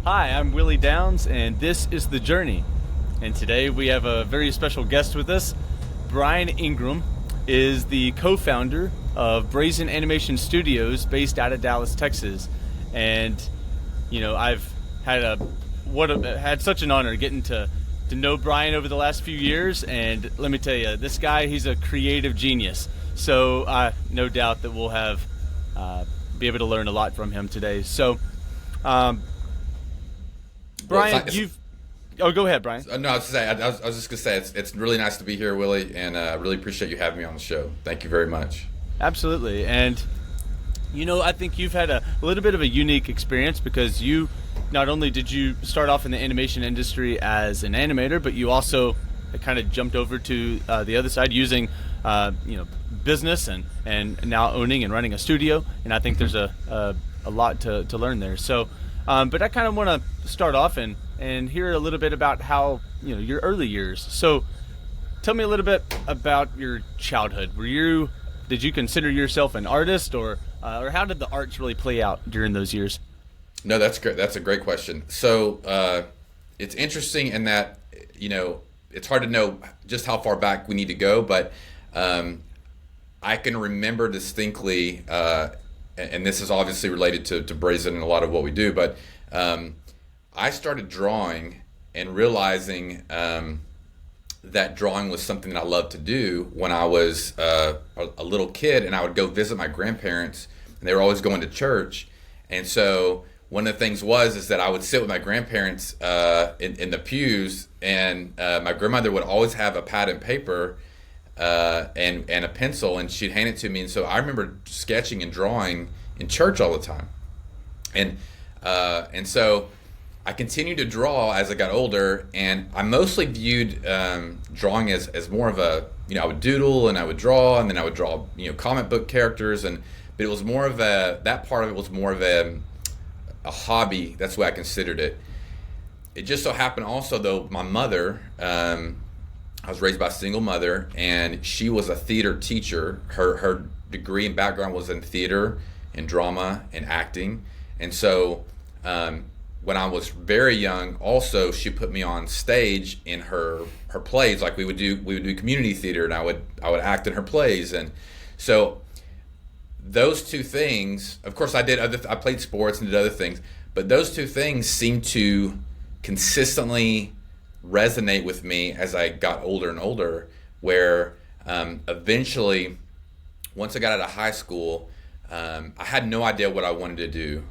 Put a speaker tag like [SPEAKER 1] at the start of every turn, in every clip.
[SPEAKER 1] Hi, I'm Willie Downs, and this is The Journey. And today we have a very special guest with us. Bryan Engram is the co-founder of Brazen Animation Studios based out of Dallas, Texas. And, you know, I've had had such an honor getting to know Bryan over the last few years. And let me tell you, this guy, he's a creative genius. So no doubt that we'll have be able to learn a lot from him today. So, Bryan, Oh, go ahead, Bryan.
[SPEAKER 2] No, I was just gonna say it's really nice to be here, Willie, and I really appreciate you having me on the show. Thank you very much.
[SPEAKER 1] Absolutely, and you know, I think you've had a little bit of a unique experience because you not only did you start off in the animation industry as an animator, but you also kind of jumped over to the other side using business and now owning and running a studio, and I think there's a lot to learn there. So. But I kind of want to start off and hear a little bit about how, your early years. So tell me a little bit about your childhood. Did you consider yourself an artist or how did the arts really play out during those years?
[SPEAKER 2] No, that's great. That's a great question. So it's interesting in that, it's hard to know just how far back we need to go, but I can remember distinctly, and this is obviously related to Brazen and a lot of what we do, but I started drawing and realizing that drawing was something that I loved to do when I was a little kid, and I would go visit my grandparents, and they were always going to church. And so one of the things is that I would sit with my grandparents in the pews, and my grandmother would always have a pad and paper and a pencil, and she'd hand it to me. And so I remember sketching and drawing in church all the time, and so I continued to draw as I got older, and I mostly viewed drawing as more of a, I would doodle and I would draw, and then I would draw comic book characters, but it was more of that part of it was more of a hobby. That's the way I considered it. It just so happened also, though, my mother, I was raised by a single mother, and she was a theater teacher. Her degree and background was in theater and drama and acting. And so when I was very young, also she put me on stage in her plays. Like we would do community theater, and I would act in her plays. And so those two things, of course I played sports and did other things, but those two things seemed to consistently resonate with me as I got older and older, where eventually, once I got out of high school, I had no idea what I wanted to do.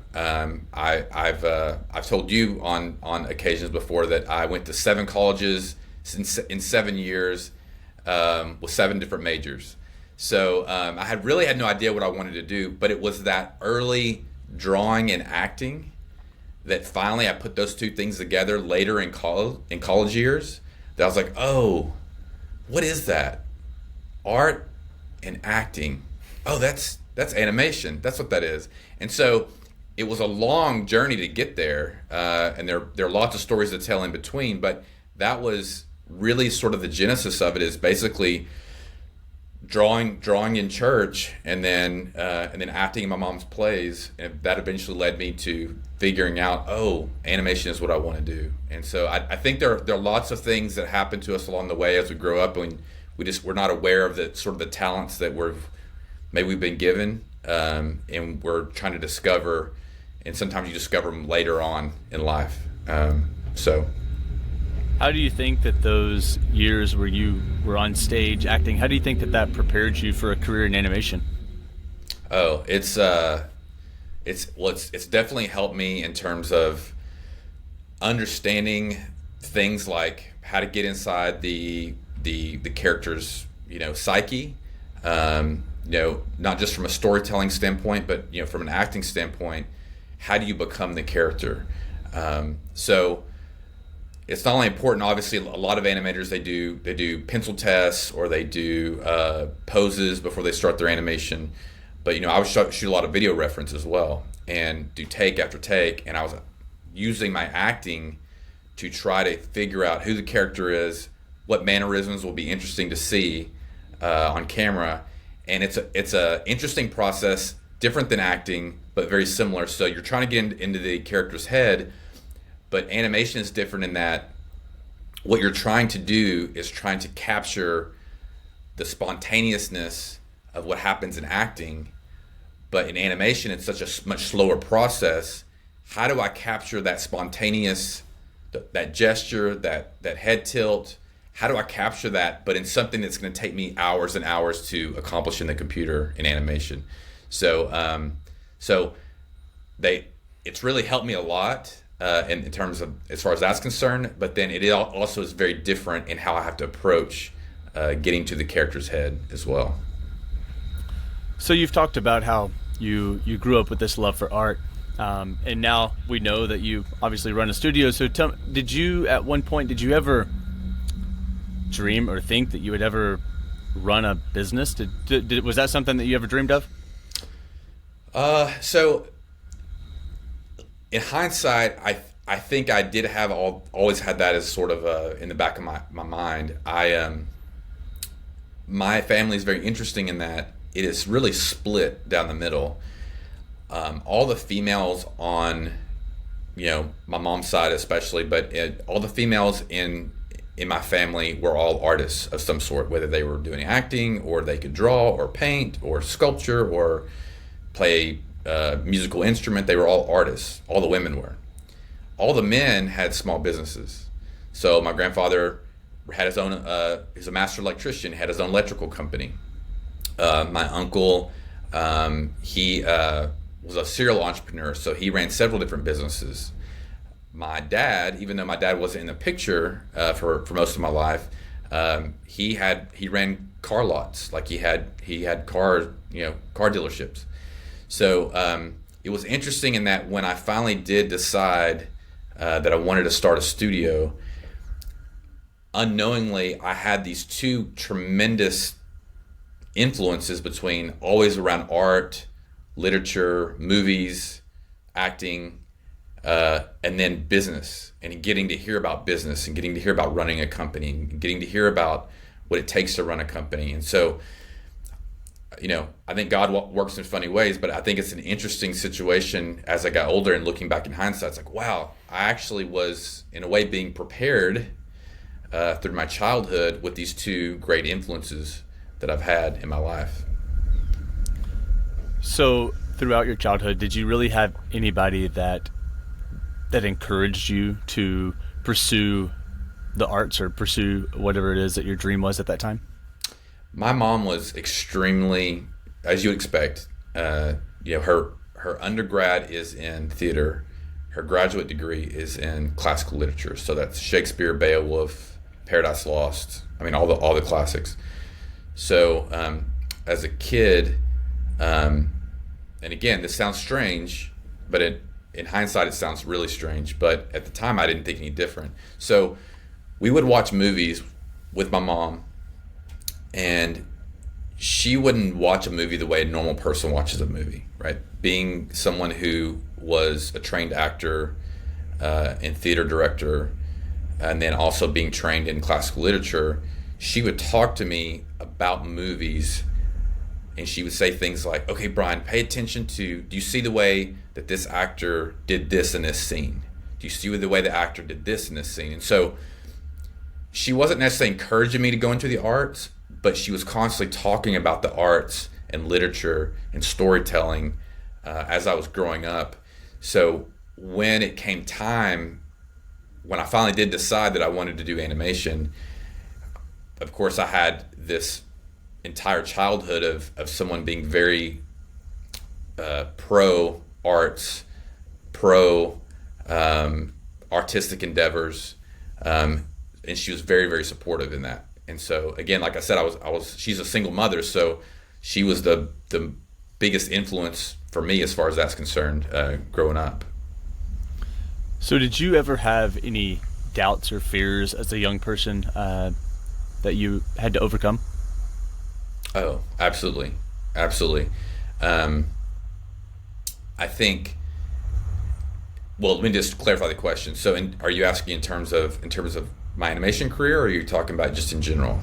[SPEAKER 2] I've told you on occasions before that I went to 7 colleges in 7 years with 7 different majors. So I had no idea what I wanted to do, but it was that early drawing and acting that finally I put those two things together later in college years, that I was like, oh, what is that? Art and acting. Oh, that's animation. That's what that is. And so it was a long journey to get there, and there are lots of stories to tell in between, but that was really sort of the genesis of it, is basically drawing in church, and then acting in my mom's plays, and that eventually led me to figuring out, animation is what I want to do. And so I think there are lots of things that happen to us along the way as we grow up, and we're not aware of the sort of the talents that we've been given, and we're trying to discover, and sometimes you discover them later on in life.
[SPEAKER 1] How do you think that those years where you were on stage acting, how do you think that prepared you for a career in animation?
[SPEAKER 2] Oh, it's definitely helped me in terms of understanding things like how to get inside the character's psyche, not just from a storytelling standpoint, but from an acting standpoint. How do you become the character? So it's not only important, obviously a lot of animators, they do pencil tests, or they do poses before they start their animation, but I would shoot a lot of video reference as well, and do take after take, and I was using my acting to try to figure out who the character is, what mannerisms will be interesting to see on camera. And it's a interesting process, different than acting, but very similar. So you're trying to get into the character's head, But animation is different in that what you're trying to do is trying to capture the spontaneousness of what happens in acting. But in animation, it's such a much slower process. How do I capture that spontaneous, that gesture, that head tilt? How do I capture that, but in something that's going to take me hours and hours to accomplish in the computer in animation? So, it's really helped me a lot in terms of as far as that's concerned. But then it also is very different in how I have to approach getting to the character's head as well.
[SPEAKER 1] So you've talked about how you grew up with this love for art, and now we know that you obviously run a studio. So did you at one point, did you ever dream or think that you would ever run a business? Was that something that you ever dreamed of?
[SPEAKER 2] So in hindsight, I think I did have always had that as sort of in the back of my mind. My family is very interesting in that it is really split down the middle. All the females on, my mom's side especially, but all the females in my family were all artists of some sort, whether they were doing acting or they could draw or paint or sculpture or play a musical instrument. They were all artists. All the women were. All the men had small businesses. So my grandfather had his own, he's a master electrician, had his own electrical company. My uncle, he was a serial entrepreneur, so he ran several different businesses. My dad, even though my dad wasn't in the picture for most of my life, he ran car lots. Like he had car dealerships. So it was interesting in that when I finally did decide that I wanted to start a studio, unknowingly I had these two tremendous influences between always around art, literature, movies, acting, and then business, and getting to hear about business and getting to hear about running a company and getting to hear about what it takes to run a company. And so, I think God works in funny ways, but I think it's an interesting situation as I got older and looking back in hindsight. It's like, wow, I actually was in a way being prepared through my childhood with these two great influences that I've had in my life.
[SPEAKER 1] So throughout your childhood, did you really have anybody that encouraged you to pursue the arts or pursue whatever it is that your dream was at that time?
[SPEAKER 2] My mom was extremely, as you would expect, her undergrad is in theater, her graduate degree is in classical literature. So that's Shakespeare, Beowulf, Paradise Lost. I mean, all the classics. So as a kid, and again, this sounds strange, but in hindsight, it sounds really strange. But at the time, I didn't think any different. So we would watch movies with my mom, and she wouldn't watch a movie the way a normal person watches a movie, right? Being someone who was a trained actor and theater director, and then also being trained in classical literature, she would talk to me about movies, and she would say things like, okay, Bryan, pay attention to, do you see the way that this actor did this in this scene? Do you see the way the actor did this in this scene? And so she wasn't necessarily encouraging me to go into the arts, but she was constantly talking about the arts and literature and storytelling as I was growing up. So when it came time, when I finally did decide that I wanted to do animation, of course I had this entire childhood of someone being very pro arts, pro artistic endeavors, and she was very, very supportive in that. And so again, like I said, she's a single mother, so she was the biggest influence for me as far as that's concerned, growing up.
[SPEAKER 1] So did you ever have any doubts or fears as a young person that you had to overcome?
[SPEAKER 2] Oh, absolutely. I think, well, let me just clarify the question. So are you asking in terms of my animation career, or are you talking about just in general?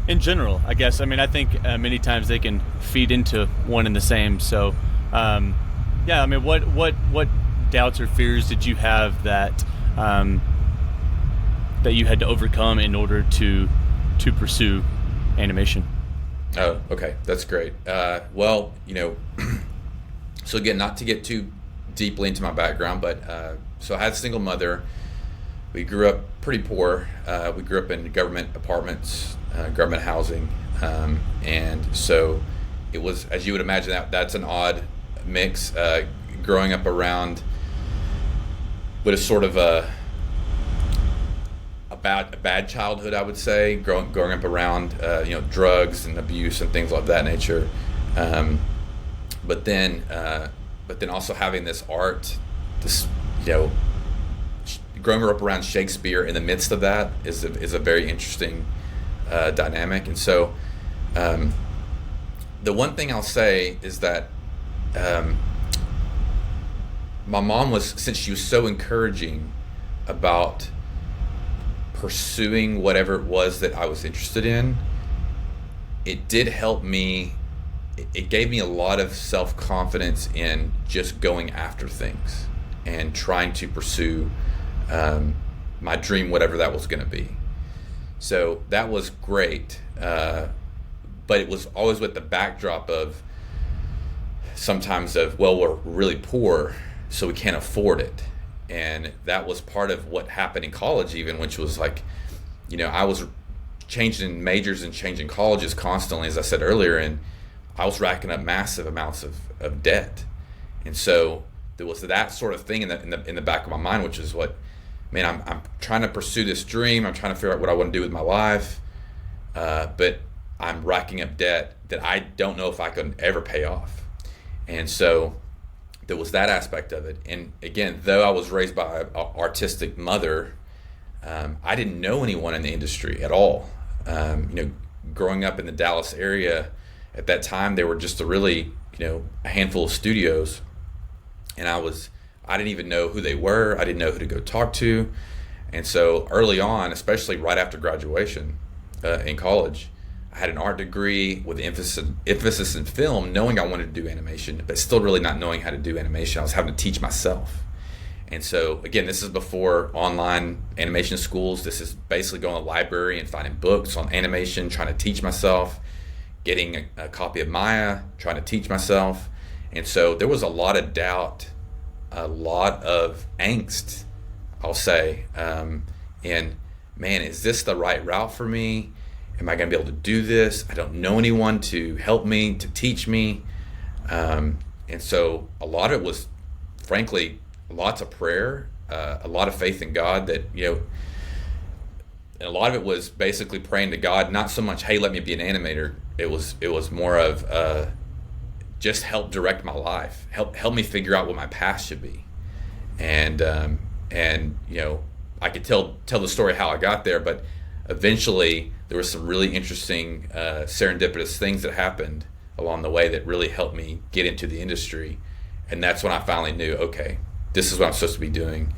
[SPEAKER 1] In general, I guess. I mean, I think many times they can feed into one and the same. So Yeah, I mean, what doubts or fears did you have that that you had to overcome in order to pursue animation?
[SPEAKER 2] Oh, okay, that's great. Well, so again, not to get too deeply into my background, but so I had a single mother. We grew up pretty poor. We grew up in government apartments, government housing, and so it was, as you would imagine, that's an odd mix. Growing up around what is sort of a bad childhood, I would say. Growing up around drugs and abuse and things of that nature, but then also having this art, this growing up around Shakespeare in the midst of that is a very interesting dynamic. And so the one thing I'll say is that my mom was, since she was so encouraging about pursuing whatever it was that I was interested in, it did help me. It gave me a lot of self-confidence in just going after things and trying to pursue my dream, whatever that was going to be. So that was great, but it was always with the backdrop of sometimes of, well, we're really poor, so we can't afford it. And that was part of what happened in college, even, which was like, I was changing majors and changing colleges constantly, as I said earlier, and I was racking up massive amounts of debt. And so there was that sort of thing in the back of my mind, which is I'm trying to pursue this dream. I'm trying to figure out what I want to do with my life, but I'm racking up debt that I don't know if I could ever pay off. And so there was that aspect of it. And again, though I was raised by an artistic mother, I didn't know anyone in the industry at all. Growing up in the Dallas area at that time, there were just a handful of studios, and I didn't even know who they were. I didn't know who to go talk to. And so early on, especially right after graduation in college, I had an art degree with emphasis in film, knowing I wanted to do animation, but still really not knowing how to do animation. I was having to teach myself. And so, again, this is before online animation schools. This is basically going to the library and finding books on animation, trying to teach myself, getting a copy of Maya, trying to teach myself. And so there was a lot of doubt, a lot of angst, I'll say. And, man, is this the right route for me? Am I going to be able to do this? I don't know anyone to help me, to teach me. And so a lot of it was, frankly, lots of prayer, a lot of faith in God that, and a lot of it was basically praying to God, not so much, hey, let me be an animator. It was more of just help direct my life, help me figure out what my path should be. And I could tell the story how I got there, but eventually there were some really interesting serendipitous things that happened along the way that really helped me get into the industry. And that's when I finally knew, okay, this is what I'm supposed to be doing,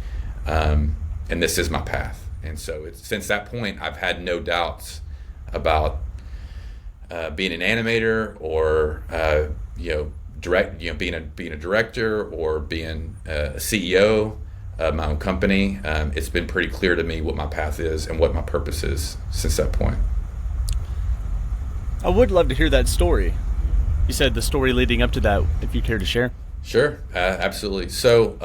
[SPEAKER 2] and this is my path. And so since that point, I've had no doubts about being an animator or being a director or being a CEO of my own company. It's been pretty clear to me what my path is and what my purpose is since that point.
[SPEAKER 1] I would love to hear that story. You said the story leading up to that, if you care to share.
[SPEAKER 2] Sure, absolutely. So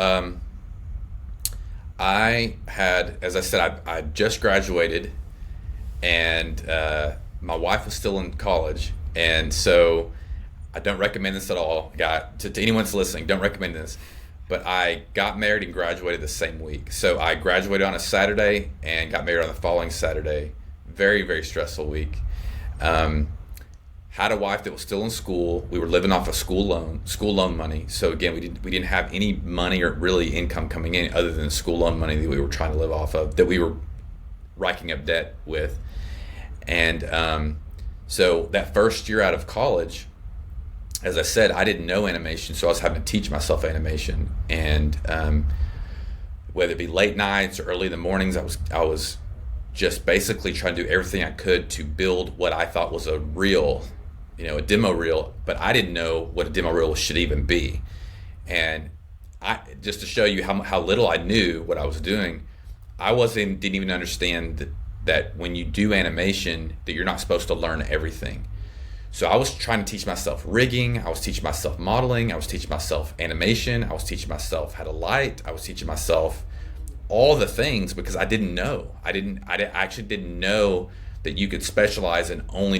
[SPEAKER 2] I had, as I said, I just graduated, and my wife was still in college, and so I don't recommend this at all. To anyone that's listening, don't recommend this. But I got married and graduated the same week. So I graduated on a Saturday and got married on the following Saturday. Very, very stressful week. Had a wife that was still in school. We were living off of school loan money. So again, we didn't have any money or really income coming in other than school loan money that we were trying to live off of, that we were racking up debt with. And so that first year out of college, as I said, I didn't know animation, so I was having to teach myself animation. And whether it be late nights or early in the mornings, I was just basically trying to do everything I could to build what I thought was a reel, a demo reel, but I didn't know what a demo reel should even be. And I, just to show you how little I knew what I was doing, didn't even understand that when you do animation, that you're not supposed to learn everything. So I was trying to teach myself rigging, I was teaching myself modeling, I was teaching myself animation, I was teaching myself how to light, I was teaching myself all the things because I didn't know. I actually didn't know that you could specialize and only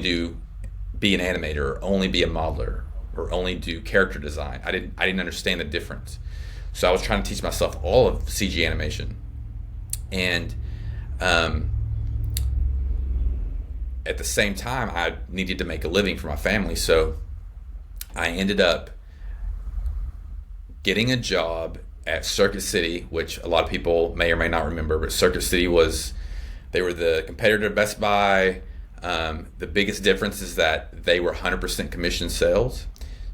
[SPEAKER 2] be an animator or only be a modeler or only do character design. I didn't understand the difference. So I was trying to teach myself all of CG animation. And at the same time, I needed to make a living for my family. So I ended up getting a job at Circuit City, which a lot of people may or may not remember, but Circuit City they were the competitor to Best Buy. The biggest difference is that they were 100% commission sales.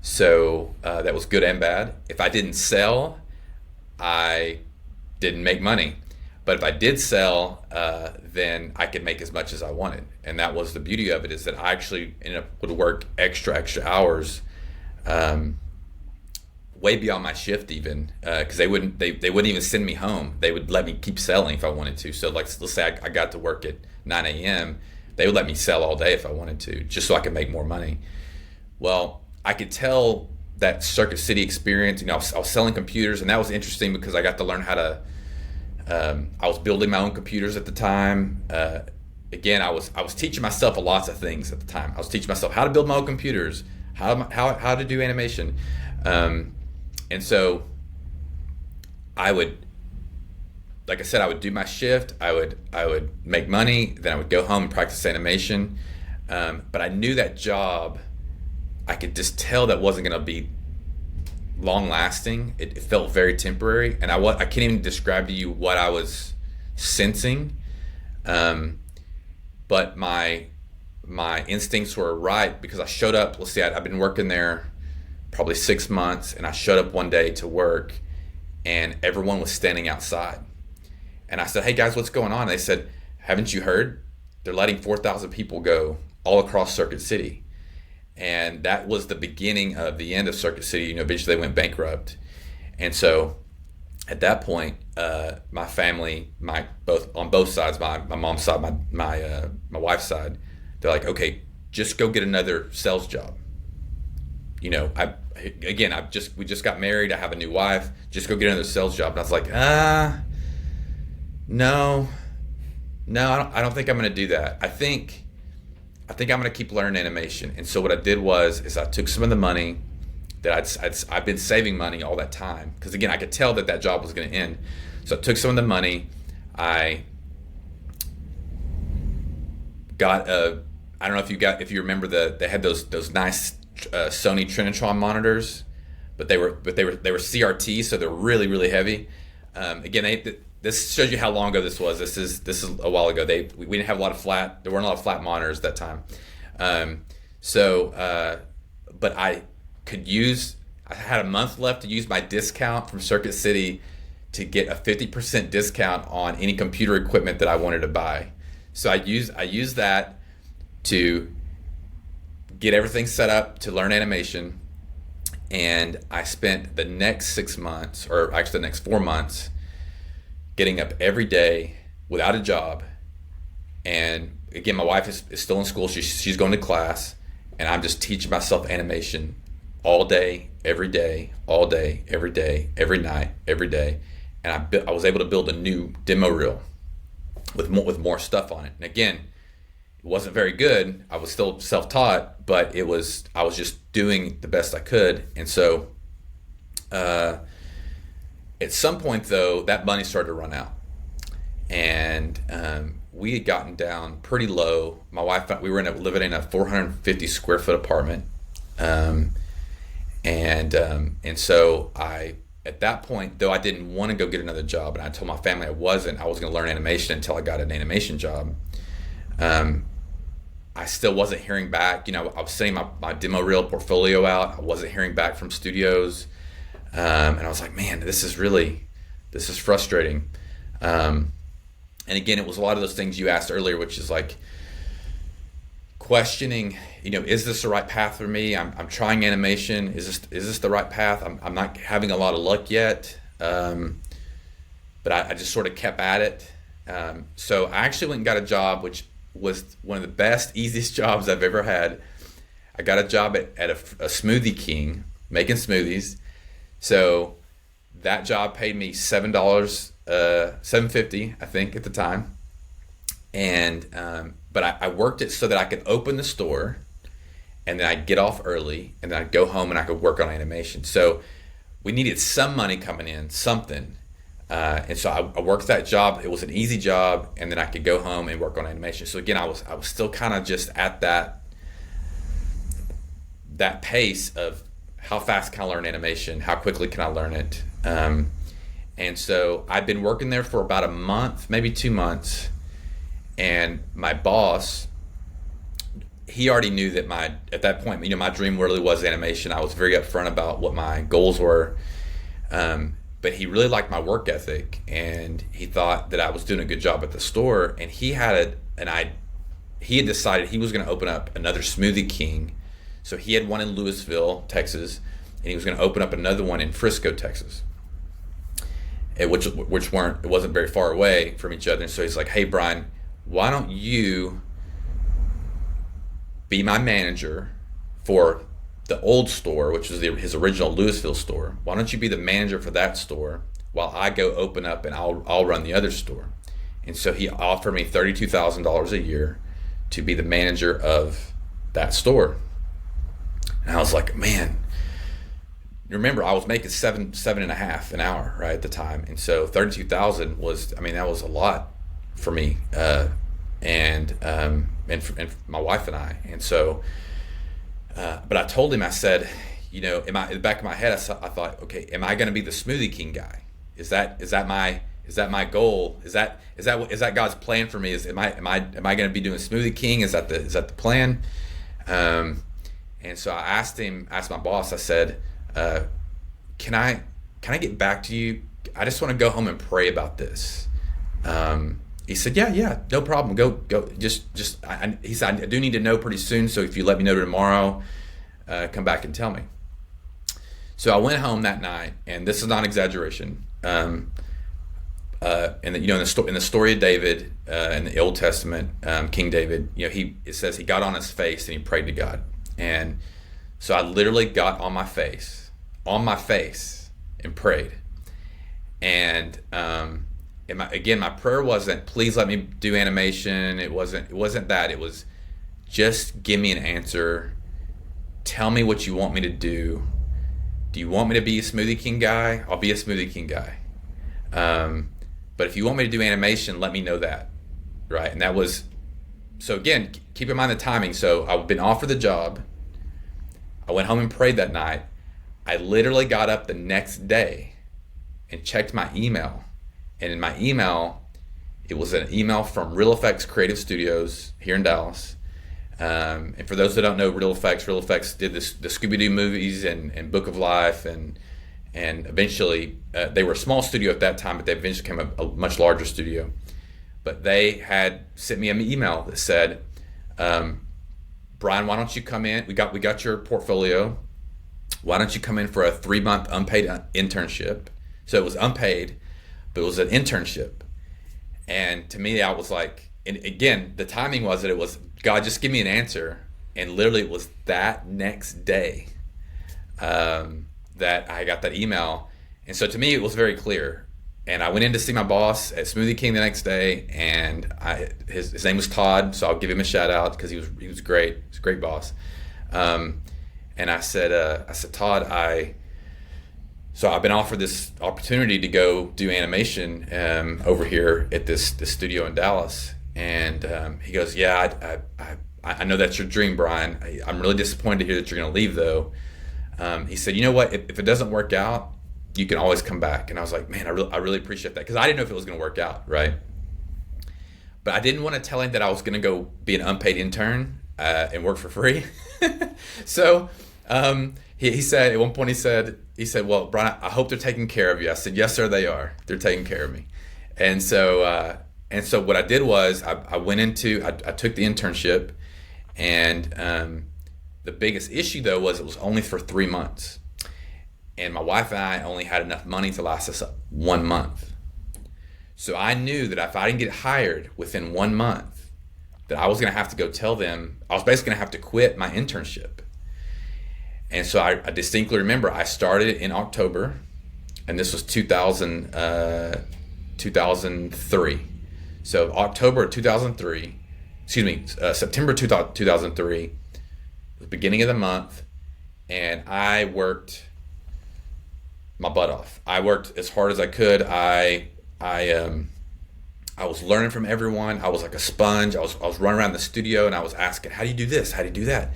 [SPEAKER 2] So that was good and bad. If I didn't sell, I didn't make money. But if I did sell, then I could make as much as I wanted. And that was the beauty of it, is that I actually would work extra hours, way beyond my shift even, because they wouldn't even send me home. They would let me keep selling if I wanted to. So like, let's say I got to work at 9 a.m., they would let me sell all day if I wanted to, just so I could make more money. Well, I could tell that Circuit City experience, I was selling computers, and that was interesting because I got to learn how to, I was building my own computers at the time. Again, I was teaching myself lots of things at the time. I was teaching myself how to build my own computers, how to do animation. And so I would, like I said, I would do my shift. I would make money. Then I would go home and practice animation. But I knew that job, I could just tell that wasn't going to be long lasting. It felt very temporary, and I can't even describe to you what I was sensing. But my instincts were right, because I showed up. Let's see, I've been working there probably 6 months, and I showed up one day to work, and everyone was standing outside. And I said, "Hey guys, what's going on?" And they said, "Haven't you heard? They're letting 4,000 people go all across Circuit City." And that was the beginning of the end of Circuit City. Eventually they went bankrupt. And so at that point, my family, on both sides, my mom's side, my wife's side, they're like, "Okay, just go get another sales job. We just got married. I have a new wife. Just go get another sales job." And I was like, no, I don't think I'm going to do that. I think I'm going to keep learning animation. And so what I did is I took some of the money that I've been saving money all that time, because again, I could tell that job was going to end. So I took some of the money. I got I don't know if you remember they had those nice Sony Trinitron monitors, but they were CRT, so they're really, really heavy. This shows you how long ago this was. This is a while ago. We didn't have there weren't a lot of flat monitors at that time. But I had a month left to use my discount from Circuit City to get a 50% discount on any computer equipment that I wanted to buy. So I used that to get everything set up to learn animation. And I spent the next 6 months, or actually the next 4 months, getting up every day without a job. And again, my wife is still in school. She's going to class, and I'm just teaching myself animation all day, every day, all day, every day, every night, every day. And I was able to build a new demo reel with more stuff on it. And again, it wasn't very good. I was still self-taught, but I was just doing the best I could. And so at some point, though, that money started to run out. And we had gotten down pretty low. My wife, we were living in a 450 square foot apartment. And so at that point, though I didn't want to go get another job, and I told my family I was going to learn animation until I got an animation job. I still wasn't hearing back. I was sending my demo reel portfolio out. I wasn't hearing back from studios. And I was like, man, this is frustrating. And again, it was a lot of those things you asked earlier, which is like, questioning, is this the right path for me? I'm trying animation. Is this the right path? I'm not having a lot of luck yet, but I just sort of kept at it. So I actually went and got a job, which was one of the best, easiest jobs I've ever had. I got a job at a Smoothie King making smoothies. So that job paid me $7, $7.50, I think, at the time. And but I worked it so that I could open the store, and then I'd get off early, and then I'd go home and I could work on animation. So we needed some money coming in, something. And so I worked that job. It was an easy job, and then I could go home and work on animation. So again, I was still kind of just at that pace of how fast can I learn animation? How quickly can I learn it? And so I'd been working there for about a month, maybe 2 months. And my boss, he already knew that at that point, my dream really was animation. I was very upfront about what my goals were. But he really liked my work ethic, and he thought that I was doing a good job at the store. And he had decided he was going to open up another Smoothie King. So he had one in Louisville, Texas, and he was going to open up another one in Frisco, Texas, which it wasn't very far away from each other. And so he's like, "Hey, Bryan, why don't you be my manager for the old store, which was his original Louisville store? Why don't you be the manager for that store while I go open up and I'll run the other store?" And so he offered me $32,000 a year to be the manager of that store. And I was like, man, remember I was making seven and a half an hour, right, at the time. And so 32,000 was, that was a lot for me, and for my wife and I. And so, but I told him, I said, in the back of my head, I thought, okay, am I going to be the Smoothie King guy? Is that my goal? Is that God's plan for me? Am I going to be doing Smoothie King? Is that the plan? And so I asked my boss, I said, can I get back to you? I just want to go home and pray about this. He said, yeah, no problem. Go. He said, I do need to know pretty soon. So if you let me know tomorrow, come back and tell me. So I went home that night, and this is not exaggeration. In the story of David, in the Old Testament, King David, it says he got on his face and he prayed to God. And so I literally got on my face and prayed. And my prayer wasn't, please let me do animation. It wasn't that. It was, just give me an answer. Tell me what you want me to do. Do you want me to be a Smoothie King guy? I'll be a Smoothie King guy. But if you want me to do animation, let me know that. Right? And that was, so again, keep in mind the timing. So I've been offered the job. I went home and prayed that night. I literally got up the next day and checked my email. And in my email, it was an email from Real Effects Creative Studios here in Dallas. And for those that don't know Real Effects did the Scooby-Doo movies and Book of Life, and eventually they were a small studio at that time, but they eventually became a much larger studio. But they had sent me an email that said, Bryan, why don't you come in? We got your portfolio. Why don't you come in for a 3-month unpaid internship? So it was unpaid, but it was an internship. And to me, I was like, and again, the timing was that it was, God, just give me an answer. And literally it was that next day that I got that email. And so to me, it was very clear. And I went in to see my boss at Smoothie King the next day, and his name was Todd, so I'll give him a shout out because he was great. He's a great boss. And I said, Todd, so I've been offered this opportunity to go do animation over here at this studio in Dallas. And he goes, yeah, I know that's your dream, Bryan. I'm really disappointed to hear that you're going to leave, though. He said, you know what? If it doesn't work out, you can always come back. And I was like, man, I really appreciate that, because I didn't know if it was going to work out, right? But I didn't want to tell him that I was going to go be an unpaid intern and work for free. So he said, at one point he said, well, Bryan, I hope they're taking care of you. I said, yes, sir, they are. They're taking care of me. And so what I did was I took the internship, And the biggest issue, though, was it was only for 3 months. And my wife and I only had enough money to last us 1 month. So I knew that if I didn't get hired within 1 month, that I was going to have to go tell them, I was basically going to have to quit my internship. And so I distinctly remember I started in October, and this was 2003. So October 2003, September 2003, the beginning of the month, and I worked my butt off. I worked as hard as I could. I was learning from everyone. I was like a sponge. I was running around the studio and I was asking, how do you do this? How do you do that?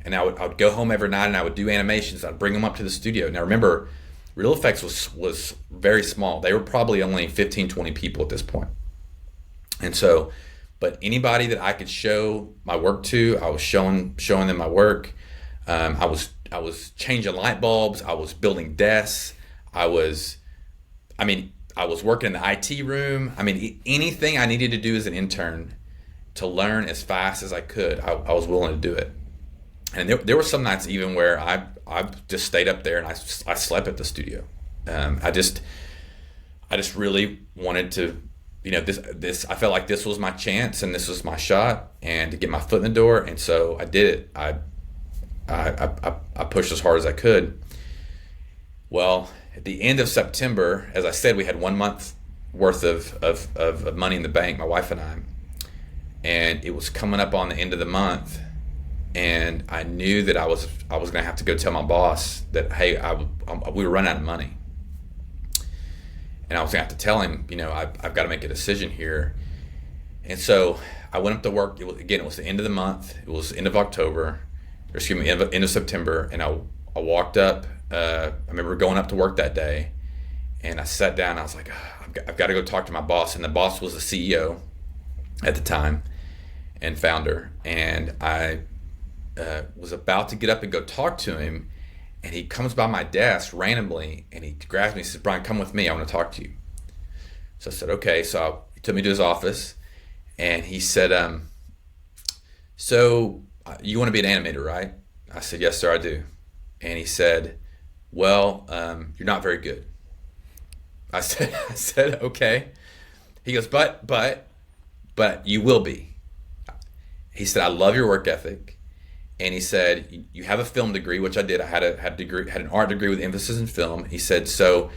[SPEAKER 2] And I would go home every night and I would do animations. I'd bring them up to the studio. Now remember, Real Effects was very small. They were probably only 15, 20 people at this point. And so, but anybody that I could show my work to, I was showing them my work. I was changing light bulbs. I was building desks. I was working in the IT room. I mean, anything I needed to do as an intern to learn as fast as I could, I was willing to do it. And there were some nights even where I just stayed up there and I slept at the studio. I just really wanted to, this I felt like this was my chance and this was my shot and to get my foot in the door. And so I did it. I pushed as hard as I could. Well, at the end of September, as I said, we had 1 month worth of money in the bank, my wife and I. And it was coming up on the end of the month. And I knew that I was going to have to go tell my boss that, hey, we were running out of money. And I was going to have to tell him, I've got to make a decision here. And so I went up to work. It was the end of the month. It was end of October, end of September. And I walked up. I remember going up to work that day. And I sat down. I was like, I've got to go talk to my boss. And the boss was the CEO at the time and founder. And I was about to get up and go talk to him, and he comes by my desk randomly and he grabs me and says, Brian, come with me, I want to talk to you. So I said, okay. So he took me to his office and he said, so you want to be an animator, right? I said, yes, sir, I do. And he said, well, you're not very good. I said, okay. He goes, but you will be. He said, I love your work ethic. And he said, you have a film degree, which I did. I had an art degree with emphasis in film. He said, so,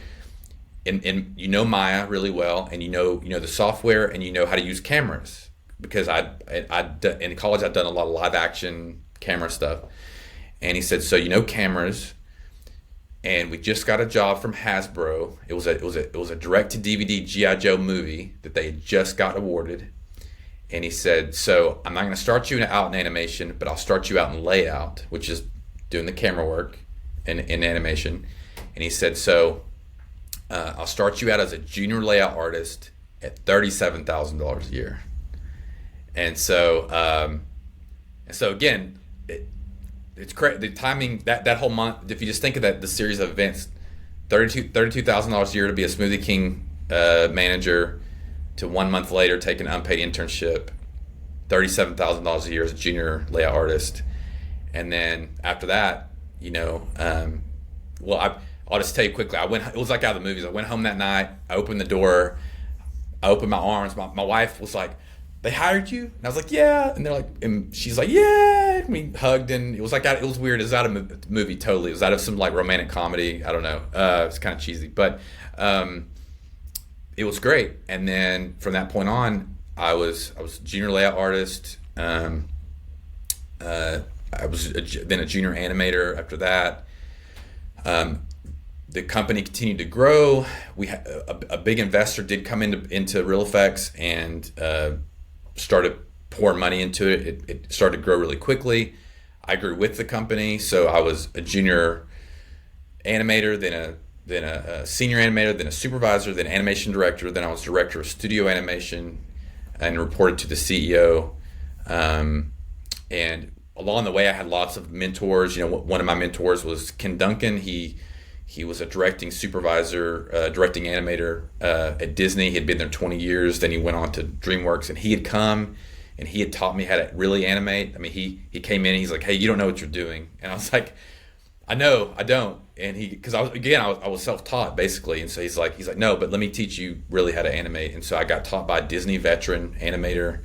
[SPEAKER 2] and you know Maya really well, and you know the software, and you know how to use cameras, because in college I'd done a lot of live action camera stuff. And he said, so you know cameras, and we just got a job from Hasbro. It was a direct to DVD G.I. Joe movie that they had just got awarded. And he said, so I'm not going to start you out in animation, but I'll start you out in layout, which is doing the camera work in animation. And he said, so I'll start you out as a junior layout artist at $37,000 a year. And so again, it's crazy. The timing, that whole month, if you just think of that, the series of events, $32,000 a year to be a Smoothie King manager, to 1 month later take an unpaid internship, $37,000 a year as a junior layout artist. And then after that, I'll just tell you quickly, it was like out of the movies. I went home that night, I opened the door, I opened my arms, my wife was like, they hired you? And I was like, yeah. And they're like, and she's like, yeah. And we hugged, and it was like, it was weird. It was out of a movie totally. It was out of some like romantic comedy. I don't know. It's kind of cheesy, but it was great. And then from that point on, I was a junior layout artist. I was then a junior animator after that. The company continued to grow. We had a big investor did come into Real Effects and started pouring money into it. It started to grow really quickly. I grew with the company, so I was a junior animator, then a senior animator, then a supervisor, then animation director, then I was director of studio animation and reported to the CEO. And along the way, I had lots of mentors. One of my mentors was Ken Duncan. He was a directing supervisor, directing animator at Disney. He had been there 20 years. Then he went on to DreamWorks, and he had come. and he had taught me how to really animate. I mean, he came in and he's like, "Hey, you don't know what you're doing," and I was like, "I know, I don't." And because I was self-taught basically, and so he's like, "No, but let me teach you really how to animate." And so I got taught by a Disney veteran animator,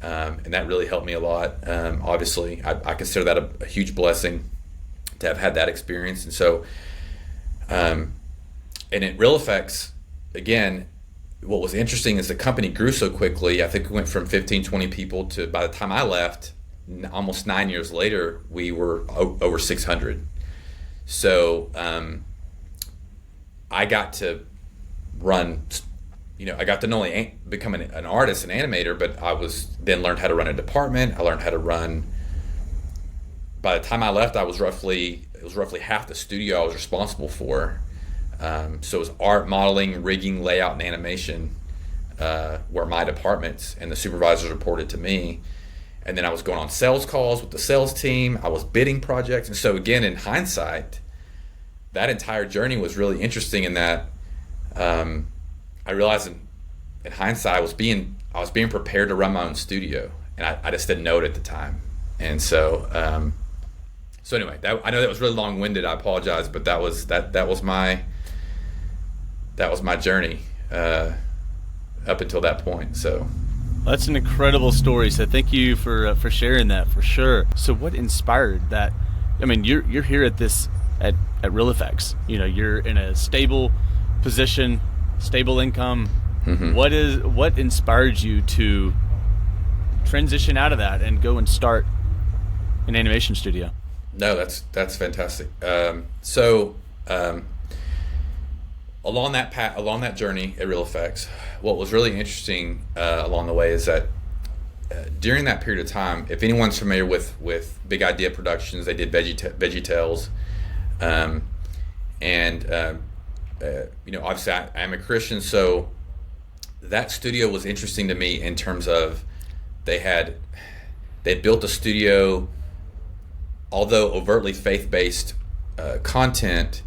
[SPEAKER 2] and that really helped me a lot. Obviously, I consider that a huge blessing to have had that experience. And so, and at Real Effects, again, what was interesting is the company grew so quickly. I think we went from 15, 20 people to, by the time I left, almost 9 years later, we were over 600. So I got to run, I got to not only become an artist, an animator, but I then learned how to run a department. I learned how to run. By the time I left, it was roughly half the studio I was responsible for. So it was art, modeling, rigging, layout, and animation were my departments, and the supervisors reported to me. And then I was going on sales calls with the sales team. I was bidding projects. And so again, in hindsight, that entire journey was really interesting in that I realized in hindsight I was being prepared to run my own studio, and I just didn't know it at the time. And so so anyway, I know that was really long-winded. I apologize, but that was my journey up until that point. So
[SPEAKER 1] that's an incredible story. So thank you for sharing that, for sure. So what inspired that? I mean, you're here at Real Effects. You're in a stable position, stable income. Mm-hmm. What inspired you to transition out of that and go and start an animation studio?
[SPEAKER 2] No, that's fantastic. Along that journey at Real Effects, what was really interesting along the way is that during that period of time, if anyone's familiar with Big Idea Productions, they did VeggieTales, obviously I'm a Christian, so that studio was interesting to me in terms of they built a studio, although overtly faith-based content.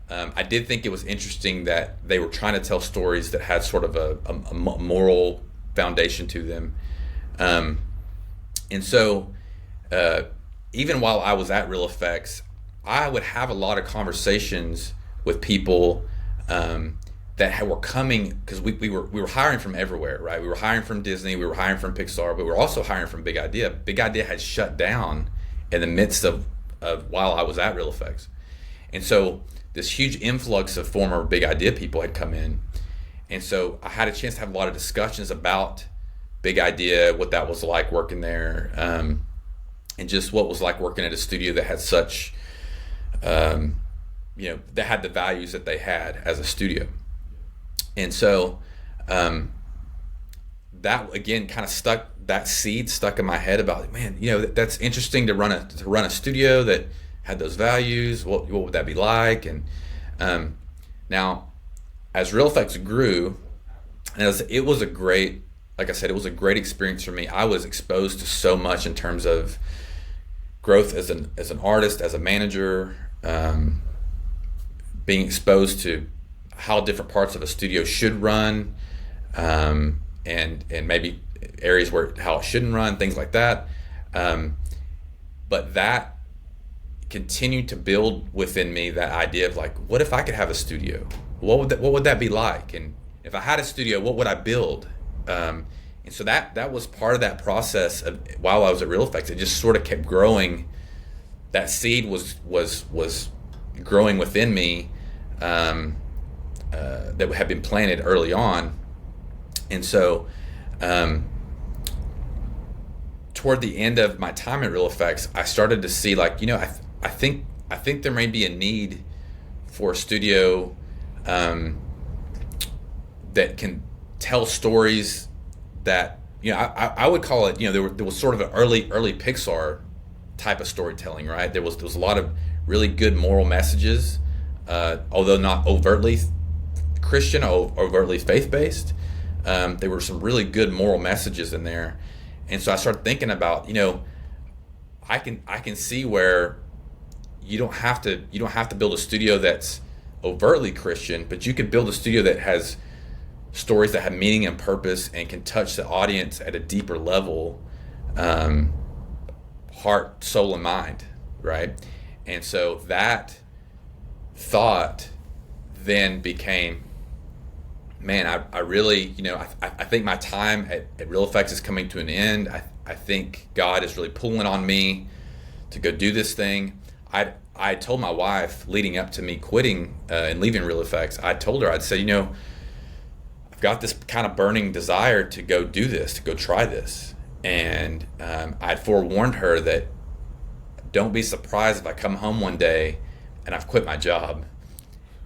[SPEAKER 2] I did think it was interesting that they were trying to tell stories that had sort of a moral foundation to them. And so even while I was at Real Effects, I would have a lot of conversations with people that were coming, because we were hiring from everywhere, right? We were hiring from Disney, we were hiring from Pixar, but we were also hiring from Big Idea. Big Idea had shut down in the midst of while I was at Real Effects. And so this huge influx of former Big Idea people had come in. And so I had a chance to have a lot of discussions about Big Idea, what that was like working there, and just what was like working at a studio that had such, that had the values that they had as a studio. And so that again kind of that seed stuck in my head about, man, that's interesting to run a studio that had those values. What would that be like? And now, as Real Effects grew, and it was a great, like I said, it was a great experience for me. I was exposed to so much in terms of growth as an artist, as a manager, being exposed to how different parts of a studio should run, and maybe areas how it shouldn't run, things like that. But that continued to build within me that idea of like, what if I could have a studio? What would that be like? And if I had a studio, what would I build? And so that was part of that process of, while I was at Real Effects. It just sort of kept growing. That seed was growing within me, that had been planted early on. And so toward the end of my time at Real Effects, I started to see like, I think there may be a need for a studio that can tell stories that, I would call it, there was sort of an early Pixar type of storytelling, right? There was a lot of really good moral messages, although not overtly Christian or overtly faith-based. There were some really good moral messages in there. And so I started thinking about, I can see where you don't have to build a studio that's overtly Christian, but you could build a studio that has stories that have meaning and purpose and can touch the audience at a deeper level, heart, soul, and mind, right? And so that thought then became, man, I really, I think my time at Real Effects is coming to an end. I think God is really pulling on me to go do this thing. I told my wife leading up to me quitting and leaving Real Effects, I told her, I'd said, I've got this kind of burning desire to go do this, to go try this. And I'd forewarned her that don't be surprised if I come home one day and I've quit my job.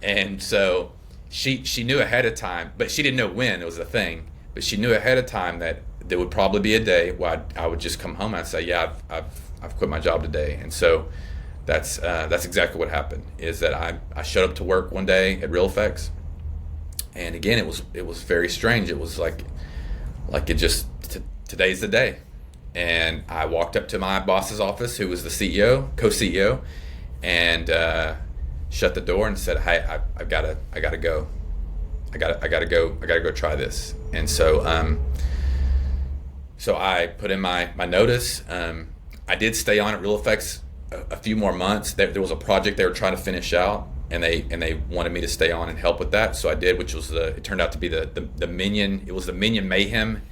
[SPEAKER 2] And so she knew ahead of time, but she didn't know when it was a thing. But she knew ahead of time that there would probably be a day where I would just come home and I'd say, yeah, I've quit my job today. And so that's exactly what happened. Is that I showed up to work one day at Real Effects, and again it was very strange. It was like it just today's the day. And I walked up to my boss's office, who was the CEO, co-CEO, and shut the door and said, "Hey, I gotta go. I gotta go try this." And so so I put in my notice. I did stay on at Real Effects a few more months. There was a project they were trying to finish out, and they wanted me to stay on and help with that. So I did, which was it turned out to be the Minion. It was the Minion Mayhem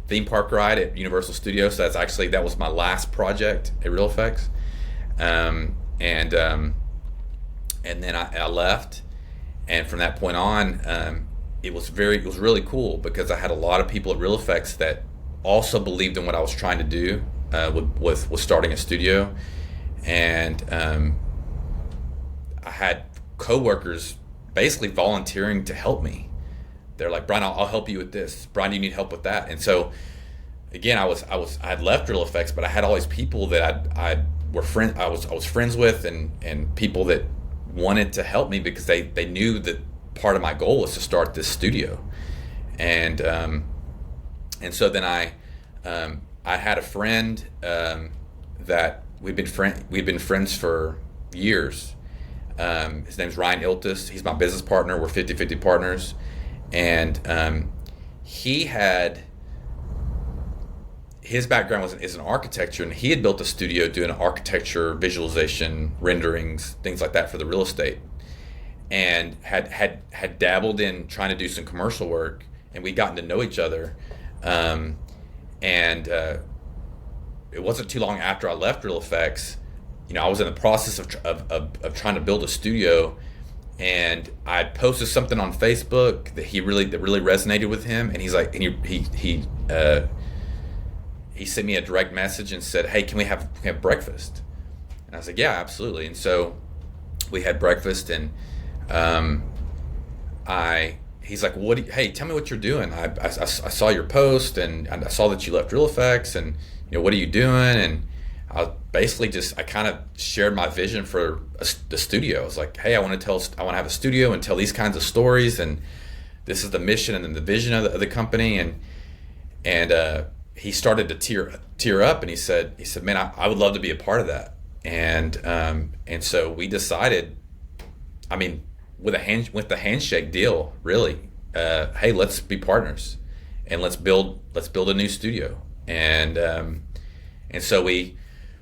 [SPEAKER 2] theme park ride at Universal Studios. So that was my last project at Real Effects. And then I left, and from that point on, it was really cool because I had a lot of people at Real Effects that also believed in what I was trying to do with starting a studio. And I had coworkers basically volunteering to help me. They're like, "Bryan, I'll help you with this. Bryan, you need help with that." And so again, I had left Real Effects, but I had all these people that I was friends with, and people that wanted to help me because they knew that part of my goal was to start this studio. And so then I had a friend that we've been friends for years. His name's Ryan Iltis. He's my business partner. We're 50-50 partners. And his background is in architecture, and he had built a studio doing architecture, visualization, renderings, things like that for the real estate, and had dabbled in trying to do some commercial work, and we'd gotten to know each other. It wasn't too long after I left Real Effects, I was in the process of trying to build a studio, and I posted something on Facebook that really resonated with him, and he's like, and he sent me a direct message and said, "Hey, can we have breakfast?" And I was like, "Yeah, absolutely." And so we had breakfast, and he's like, "Hey, tell me what you're doing. I saw your post, and I saw that you left Real Effects, and what are you doing?" And I kind of shared my vision for the studio. I was like, "Hey, I want to have a studio and tell these kinds of stories, and this is the mission and the vision of the company." And he started to tear up, and he said, "Man, I would love to be a part of that." And so we decided, with the handshake deal, really, hey, let's be partners, and let's build a new studio. And so we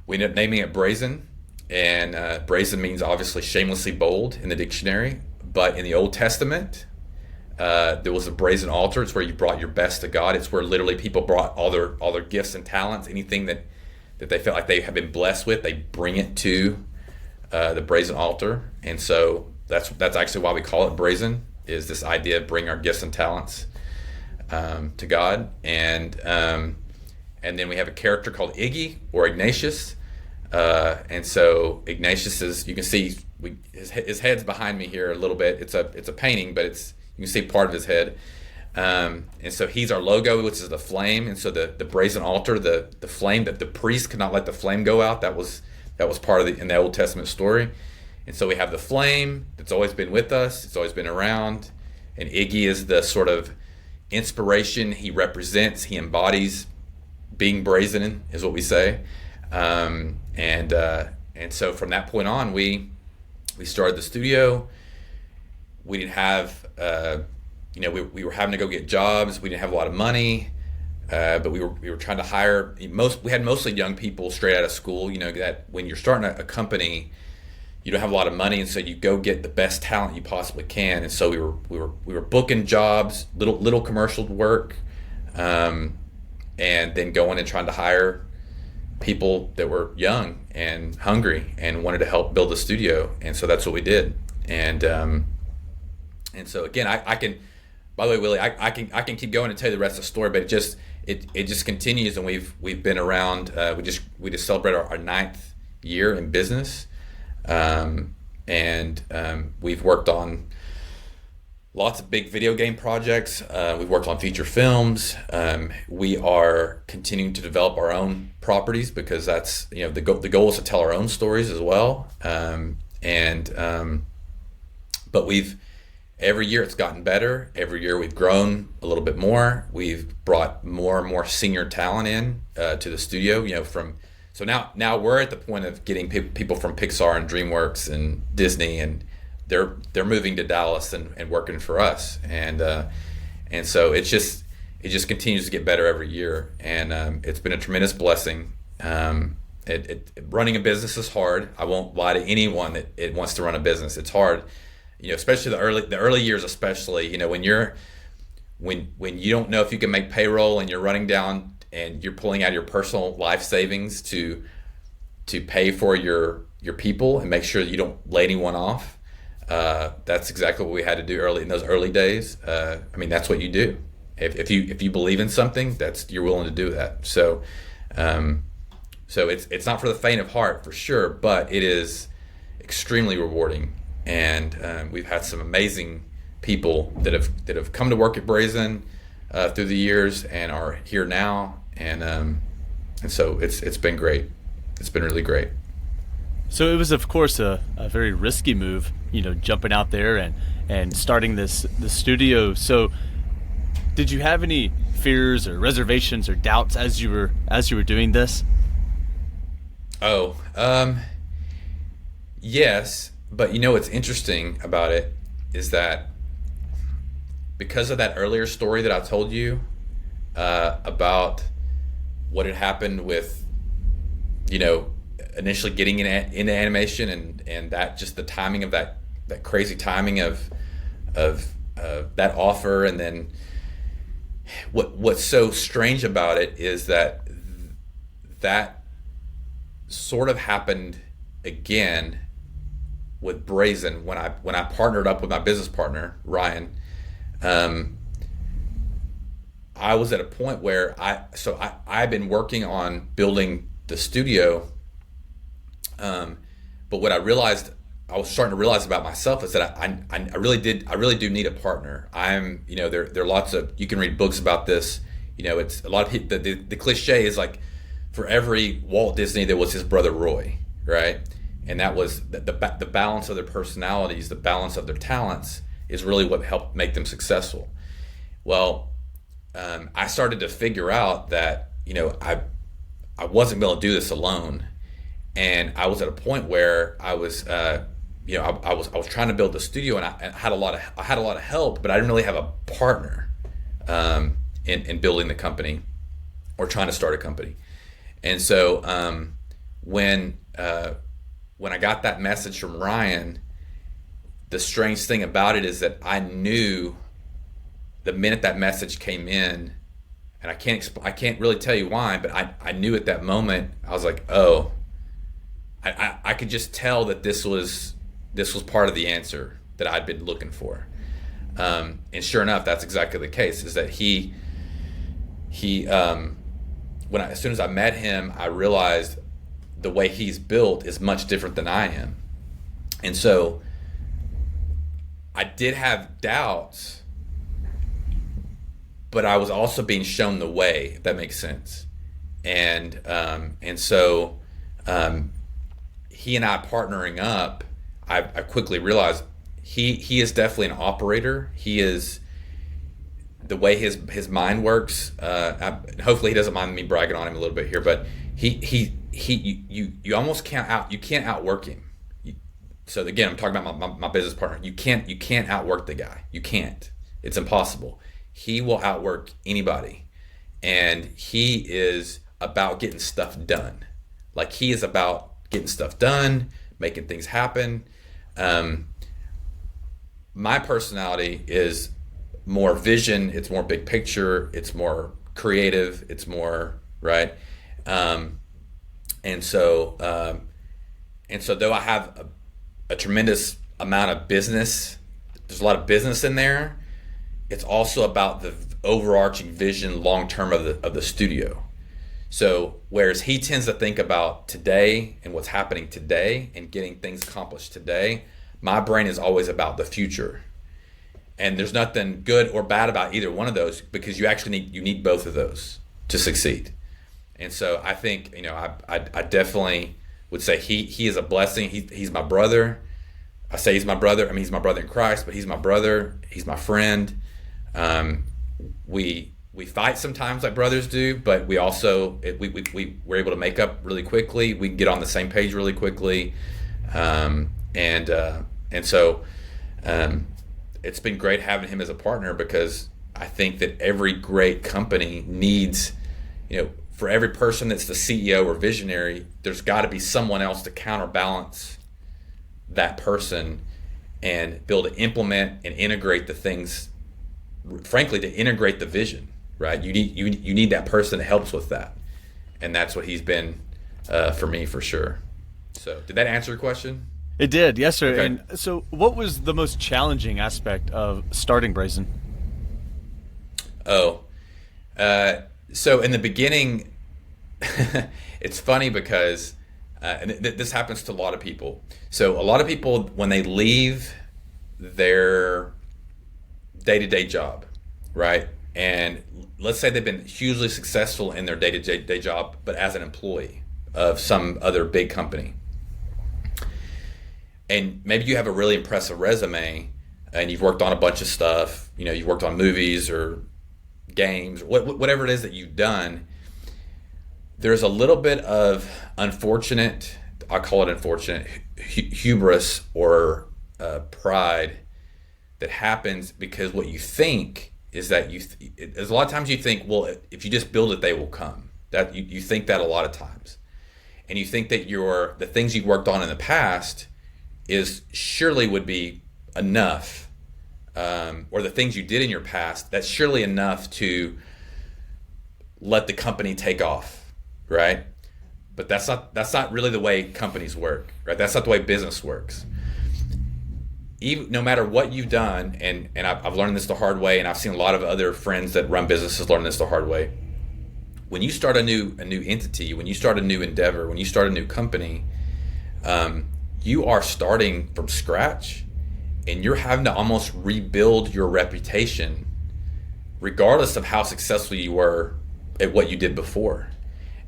[SPEAKER 2] ended up naming it Brazen, and brazen means obviously shamelessly bold in the dictionary, but in the Old Testament, there was a brazen altar. It's where you brought your best to God. It's where literally people brought all their gifts and talents, anything that they felt like they have been blessed with, they bring it to the brazen altar. And so that's actually why we call it Brazen, is this idea of bring our gifts and talents to God. And then we have a character called Iggy, or Ignatius. And so Ignatius is, you can see his head's behind me here a little bit. It's a painting, but you can see part of his head. And so he's our logo, which is the flame. And so the brazen altar, the flame, that the priest could not let the flame go out. That was part of in the Old Testament story. And so we have the flame that's always been with us. It's always been around. And Iggy is the sort of inspiration he represents. He embodies being brazen, is what we say. And so from that point on, we started the studio. We didn't have, we were having to go get jobs. We didn't have a lot of money. but we were trying to hire we had mostly young people straight out of school. You know that when you're starting a company, you don't have a lot of money, and so you go get the best talent you possibly can. And so we were booking jobs, little commercial work, and then going and trying to hire people that were young and hungry and wanted to help build a studio. And so that's what we did. And so again, I can, by the way, Willie, I can keep going and tell you the rest of the story, but it just continues, and we've been around. We just celebrated our 9th year in business, and we've worked on lots of big video game projects. We've worked on feature films. We are continuing to develop our own properties because that's the goal is to tell our own stories as well. But every year it's gotten better. Every year we've grown a little bit more. We've brought more and more senior talent in to the studio. So now we're at the point of getting people from Pixar and DreamWorks and Disney, and they're moving to Dallas and working for us. And so it just continues to get better every year, and it's been a tremendous blessing. Running a business is hard. I won't lie to anyone that it wants to run a business. It's hard. Especially the early years, especially, when you don't know if you can make payroll and you're running down and you're pulling out your personal life savings to pay for your people and make sure that you don't lay anyone off. That's exactly what we had to do in those early days. That's what you do. If you believe in something, you're willing to do that. So it's not for the faint of heart, for sure, but it is extremely rewarding. And we've had some amazing people that have come to work at Brazen through the years and are here now, and so it's been great. It's been really great.
[SPEAKER 1] So it was, of course, a very risky move, jumping out there and starting the studio. So did you have any fears or reservations or doubts as you were doing this?
[SPEAKER 2] Yes. But what's interesting about it is that because of that earlier story that I told you about what had happened with, initially getting into animation and that just the timing of that crazy timing of that offer, and then what's so strange about it is that sort of happened again with Brazen when I partnered up with my business partner Ryan. I was at a point where I've been working on building the studio, but what I was starting to realize about myself is that I really do need a partner. There are lots of, you can read books about this. It's a lot of people, the cliche is like, for every Walt Disney there was his brother Roy, right? And that was the balance of their personalities, the balance of their talents is really what helped make them successful. Well, I started to figure out that I wasn't going to do this alone, and I was at a point where I was I was trying to build the studio, and I had a lot of help, but I didn't really have a partner in building the company or trying to start a company. And so when I got that message from Ryan, the strange thing about it is that I knew the minute that message came in, and I can't really tell you why, but I knew at that moment, I was like, oh, I could just tell that this was part of the answer that I'd been looking for. And sure enough, that's exactly the case, is that as soon as I met him, I realized the way he's built is much different than I am. And so I did have doubts, but I was also being shown the way, if that makes sense. And so he and I partnering up, I quickly realized he is definitely an operator. He is, the way his mind works, hopefully he doesn't mind me bragging on him a little bit here, but you almost can't outwork him. So again, I'm talking about my business partner. You can't outwork the guy. You can't. It's impossible. He will outwork anybody, and he is about getting stuff done. Like, he is about getting stuff done, making things happen. My personality is more vision. It's more big picture. It's more creative. It's more right. And so though I have a tremendous amount of business, there's a lot of business in there. It's also about the overarching vision long term of the studio. So whereas he tends to think about today and what's happening today and getting things accomplished today, my brain is always about the future. And there's nothing good or bad about either one of those, because you actually need both of those to succeed. And so I think, I definitely would say he is a blessing. He's my brother. I say he's my brother. I mean, he's my brother in Christ, but he's my brother. He's my friend. We fight sometimes like brothers do, but we also we're able to make up really quickly. We can get on the same page really quickly, and so it's been great having him as a partner, because I think that every great company needs, for every person that's the CEO or visionary, there's got to be someone else to counterbalance that person and be able to implement and integrate the things, frankly, to integrate the vision, right? You need that person that helps with that. And that's what he's been for me, for sure. So did that answer your question?
[SPEAKER 1] It did, yes, sir.
[SPEAKER 2] Okay.
[SPEAKER 1] And so what was the most challenging aspect of starting Brazen?
[SPEAKER 2] So in the beginning, it's funny because, and this happens to a lot of people. So a lot of people, when they leave their day-to-day job, right? And let's say they've been hugely successful in their day-to-day job, but as an employee of some other big company. And maybe you have a really impressive resume and you've worked on a bunch of stuff, you've worked on movies or games, whatever it is that you've done. There's a little bit of unfortunate, I call it unfortunate, hubris or pride that happens, because what you think is that there's a lot of times you think, well, if you just build it, they will come. That you think that a lot of times. And you think that the things you've worked on in the past is surely would be enough, or the things you did in your past, that's surely enough to let the company take off, right? But that's not really the way companies work, right? That's not the way business works. Even no matter what you've done, and I've learned this the hard way, and I've seen a lot of other friends that run businesses learn this the hard way. When you start a new entity, when you start a new endeavor, when you start a new company, you are starting from scratch, and you're having to almost rebuild your reputation, regardless of how successful you were at what you did before.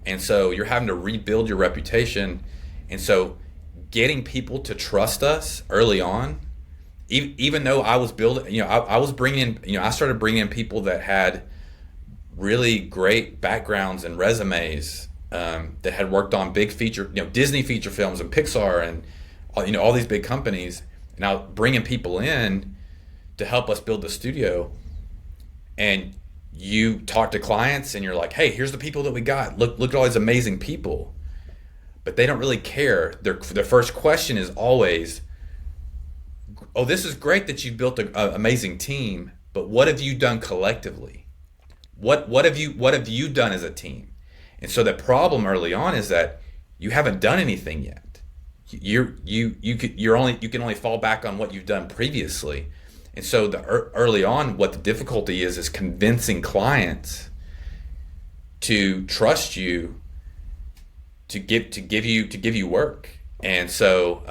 [SPEAKER 2] And so you're having to rebuild your reputation. And so getting people to trust us early on, even though I was building, I was bringing in, I started bringing in people that had really great backgrounds and resumes, that had worked on big feature, Disney feature films and Pixar and, all these big companies. And I was bringing people in to help us build the studio. And you talk to clients and you're like, hey, here's the people that we got. Look at all these amazing people. But they don't really care. Their first question is always, oh, this is great that you've built an amazing team, but what have you done collectively? What have you done as a team? And so the problem early on is that you haven't done anything yet. You can only fall back on what you've done previously. And so early on, what the difficulty is convincing clients to trust you to give you work. And so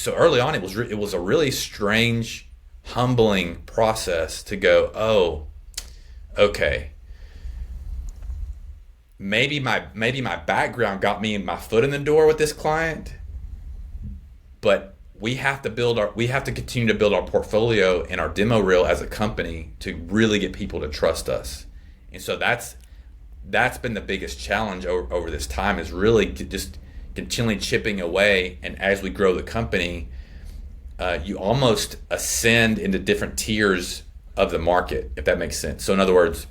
[SPEAKER 2] early on, it was a really strange, humbling process to go, oh, okay, maybe my background got me my foot in the door with this client, but we have to continue to build our portfolio and our demo reel as a company to really get people to trust us. And so that's been the biggest challenge over this time, is really just continually chipping away. And as we grow the company, you almost ascend into different tiers of the market, if that makes sense. So in other words,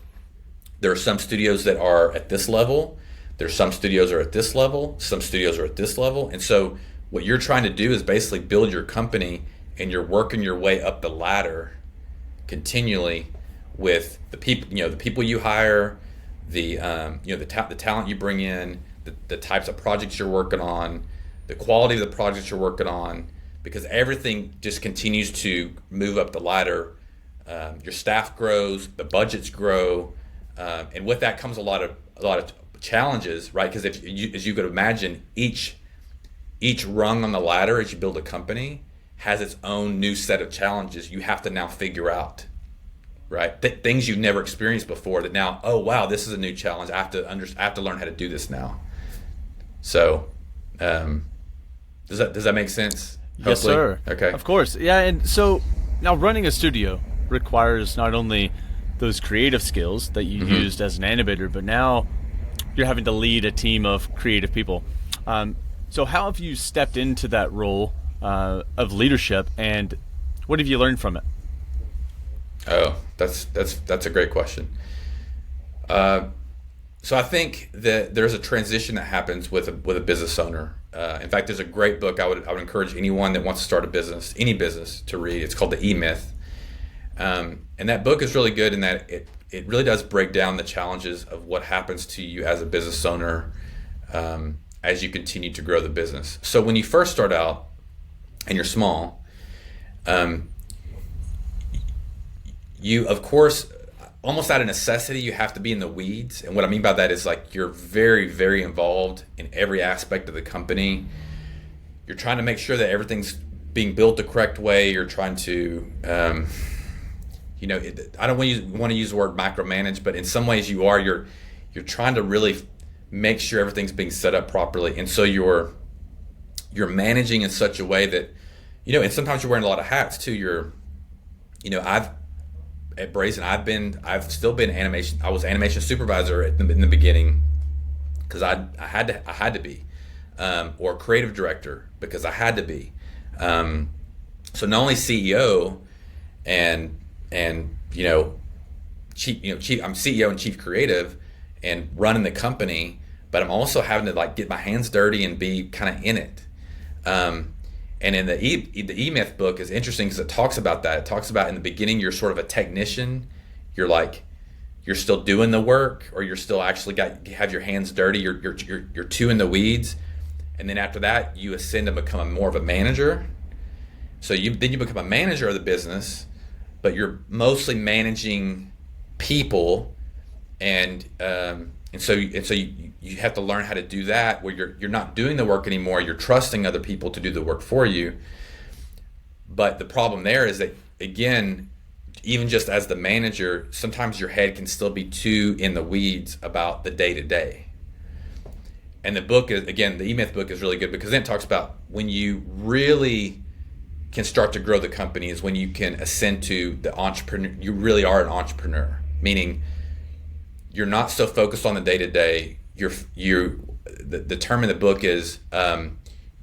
[SPEAKER 2] There are some studios that are at this level. There's some studios are at this level. Some studios are at this level. And so what you're trying to do is basically build your company, and you're working your way up the ladder continually with the people, the people you hire, the talent you bring in, the types of projects you're working on, the quality of the projects you're working on, because everything just continues to move up the ladder. Your staff grows, the budgets grow, and with that comes a lot of challenges, right? Because as you could imagine, each rung on the ladder as you build a company has its own new set of challenges you have to now figure out, right? Things you've never experienced before that now, oh wow, this is a new challenge. I have to learn how to do this now. So, does that make sense?
[SPEAKER 1] Yes,
[SPEAKER 2] Hopefully?
[SPEAKER 1] sir.
[SPEAKER 2] Okay.
[SPEAKER 1] Of course. Yeah, and so now running a studio requires not only those creative skills that you used as an animator, but now you're having to lead a team of creative people. So how have you stepped into that role of leadership, and what have you learned from it?
[SPEAKER 2] Oh, that's a great question. So I think that there's a transition that happens with a business owner. In fact, there's a great book I would encourage anyone that wants to start a business, any business, to read. It's called The E-Myth. And that book is really good in that it really does break down the challenges of what happens to you as a business owner as you continue to grow the business. So when you first start out and you're small, you, of course, almost out of necessity, you have to be in the weeds. And what I mean by that is like you're very, very involved in every aspect of the company. You're trying to make sure that everything's being built the correct way. You're trying to, I don't want to use the word micromanage, but in some ways you are. You're trying to really make sure everything's being set up properly. And so you're managing in such a way that, and sometimes you're wearing a lot of hats too. At Brazen, I've still been animation. I was animation supervisor in the beginning because I had to be, or creative director because I had to be. So not only CEO and chief, I'm CEO and chief creative and running the company, but I'm also having to like get my hands dirty and be kind of in it. And in the E-Myth book is interesting because it talks about that. It talks about in the beginning, you're sort of a technician. You're still doing the work, or you're still actually have your hands dirty. You're too in the weeds. And then after that, you ascend to become more of a manager. So you become a manager of the business, but you're mostly managing people. And so you have to learn how to do that, where you're not doing the work anymore. You're trusting other people to do the work for you. But the problem there is that, again, even just as the manager, sometimes your head can still be too in the weeds about the day-to-day. And the book is, again, the E-Myth book is really good because then it talks about when you really can start to grow the company is when you can ascend to the entrepreneur. You really are an entrepreneur, meaning you're not so focused on the day-to-day. The term in the book is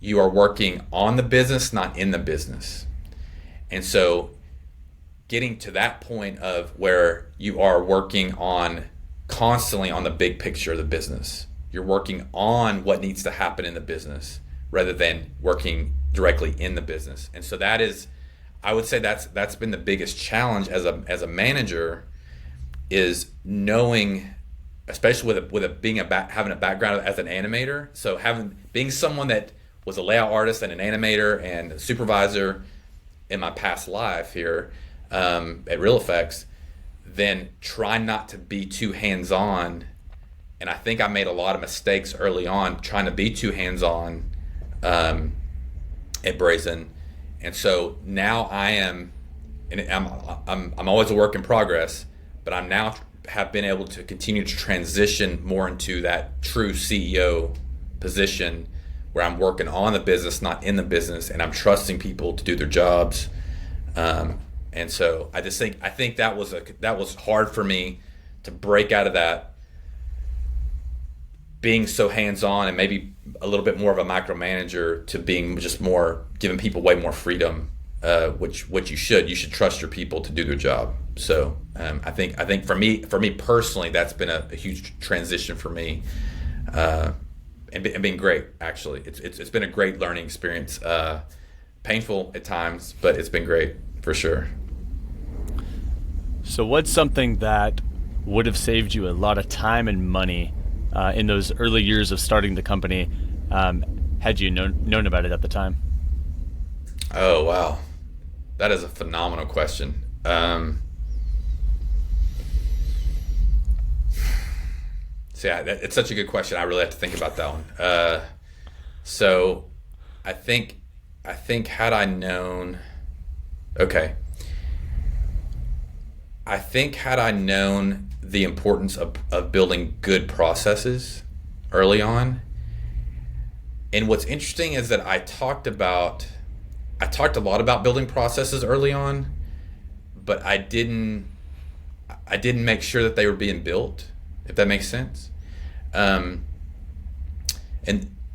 [SPEAKER 2] you are working on the business, not in the business. And so getting to that point of where you are working on constantly on the big picture of the business. You're working on what needs to happen in the business rather than working directly in the business. And so that is, I would say that's been the biggest challenge as a manager, is knowing, especially having a background as an animator. So being someone that was a layout artist and an animator and a supervisor in my past life here at Real Effects, then try not to be too hands-on. And I think I made a lot of mistakes early on trying to be too hands-on at Brazen. And so now I'm always a work in progress, but I'm now have been able to continue to transition more into that true CEO position where I'm working on the business, not in the business, and I'm trusting people to do their jobs. And so I think that was hard for me to break out of that being so hands-on and maybe a little bit more of a micromanager to being just more giving people way more freedom, which you should trust your people to do their job. So I think for me personally, that's been a huge transition for me, and been great. Actually, it's been a great learning experience. Painful at times, but it's been great for sure.
[SPEAKER 1] So what's something that would have saved you a lot of time and money in those early years of starting the company, had you known about it at the time?
[SPEAKER 2] Oh wow, that is a phenomenal question. It's such a good question. I really have to think about that one. So I think had I known, okay. I think had I known the importance of building good processes early on. And what's interesting is that I talked a lot about building processes early on, but I didn't make sure that they were being built, if that makes sense. And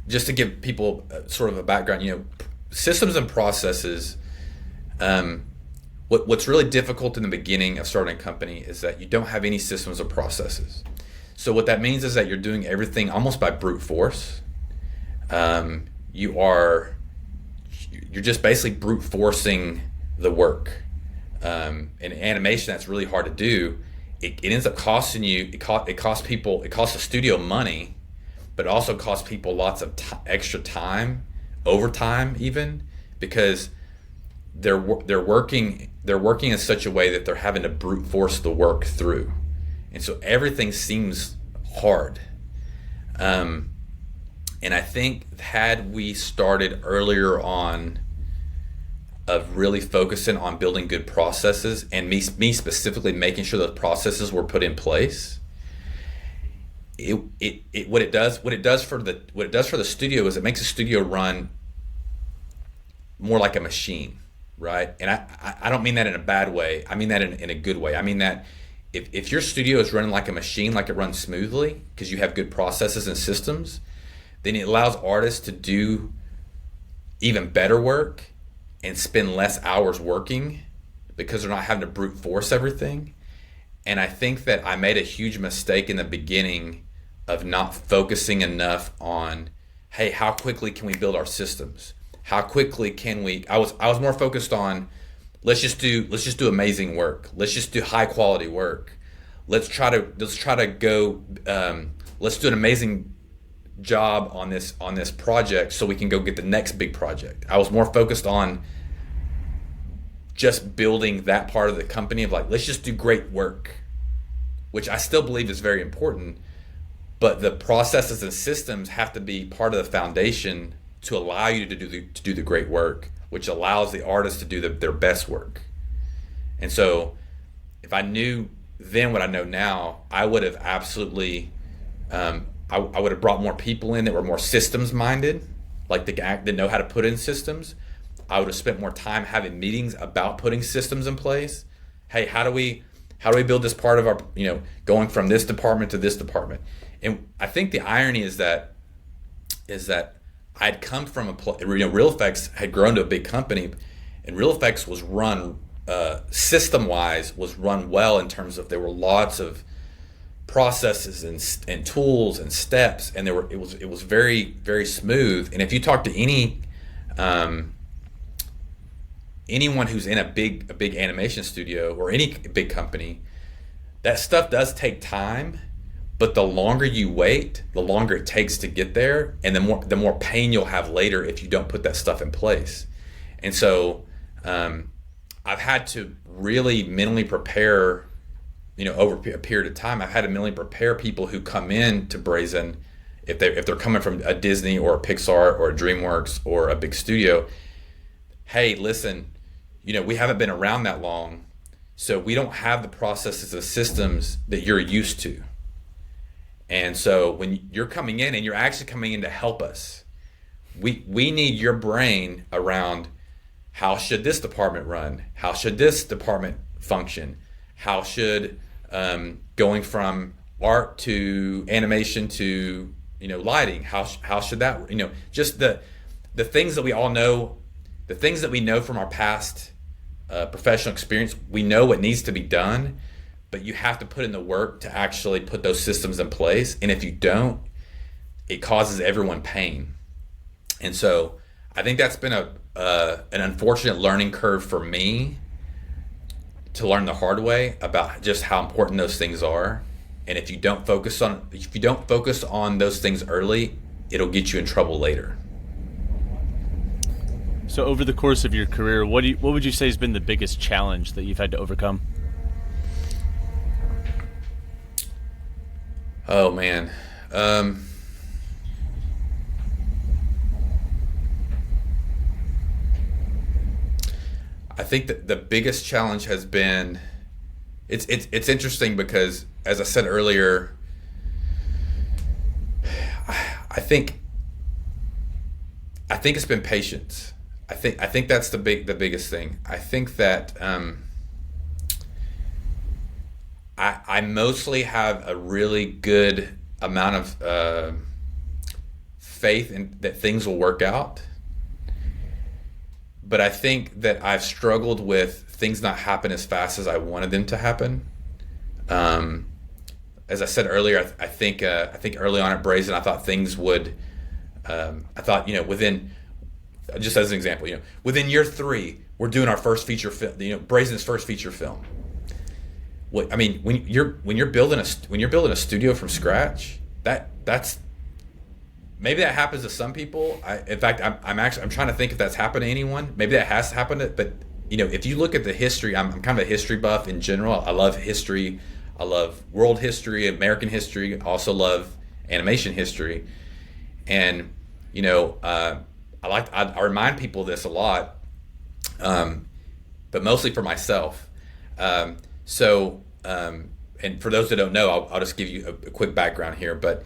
[SPEAKER 2] just to give people sort of a background, systems and processes, what's really difficult in the beginning of starting a company is that you don't have any systems or processes. So what that means is that you're doing everything almost by brute force. You're just basically brute forcing the work. In animation, that's really hard to do. It ends up costing you. It costs people. It costs the studio money, but it also costs people lots of extra time, overtime even, because they're working in such a way that they're having to brute force the work through, and so everything seems hard. And I think had we started earlier on of really focusing on building good processes, and me specifically making sure those processes were put in place, what it does for the studio is it makes the studio run more like a machine, right? And I don't mean that in a bad way. I mean that in a good way. I mean that if your studio is running like a machine, like it runs smoothly because you have good processes and systems, then it allows artists to do even better work and spend less hours working because they're not having to brute force everything. And I think that I made a huge mistake in the beginning of not focusing enough on, hey, how quickly can we build our systems? How quickly can we? I was more focused on, let's just do amazing work. Let's just do high quality work. Let's try to go. Let's do an amazing job on this project so we can go get the next big project. I was more focused on just building that part of the company of like, let's just do great work, which I still believe is very important, but the processes and systems have to be part of the foundation to allow you to do the great work, which allows the artist to do their best work. And so if I knew then what I know now, I would have absolutely I would have brought more people in that were more systems minded, like that know how to put in systems. I would have spent more time having meetings about putting systems in place. Hey, how do we build this part of our, going from this department to this department? And I think the irony is that I'd come from Real Effects had grown to a big company, and Real Effects was run system wise was run well in terms of there were lots of processes and tools and steps, and it was very, very smooth. And if you talk to anyone who's in a big animation studio or any big company, that stuff does take time, but the longer you wait, the longer it takes to get there, and the more pain you'll have later if you don't put that stuff in place. And so I've had to really mentally prepare, over a period of time. I've had to mentally prepare people who come in to Brazen, if they're coming from a Disney or a Pixar or a DreamWorks or a big studio. Hey, listen, we haven't been around that long, so we don't have the processes and systems that you're used to. And so when you're coming in and you're actually coming in to help us, we need your brain around how should this department run? How should this department function? How should going from art to animation to lighting? How should that just the things that we all know, the things that we know from our past professional experience. We know what needs to be done, but you have to put in the work to actually put those systems in place. And if you don't, it causes everyone pain. And so I think that's been an unfortunate learning curve for me, to learn the hard way about just how important those things are. And if you don't focus on those things early, it'll get you in trouble later.
[SPEAKER 1] So over the course of your career, what would you say has been the biggest challenge that you've had to overcome?
[SPEAKER 2] Oh man. I think that the biggest challenge has been, it's interesting because, as I said earlier, I think it's been patience. I think that's the biggest thing. I think that I mostly have a really good amount of faith in that things will work out. But I think that I've struggled with things not happen as fast as I wanted them to happen. As I said earlier, I think early on at Brazen, I thought things would. I thought, within, just as an example, within year 3, we're doing our first feature film. Brazen's first feature film. I mean, when you're building a studio from scratch, that's. Maybe that happens to some people. In fact, I'm trying to think if that's happened to anyone. Maybe that has happened. But if you look at the history, I'm kind of a history buff in general. I love history. I love world history, American history. I also love animation history. And I remind people of this a lot, but mostly for myself. And for those that don't know, I'll just give you a quick background here. But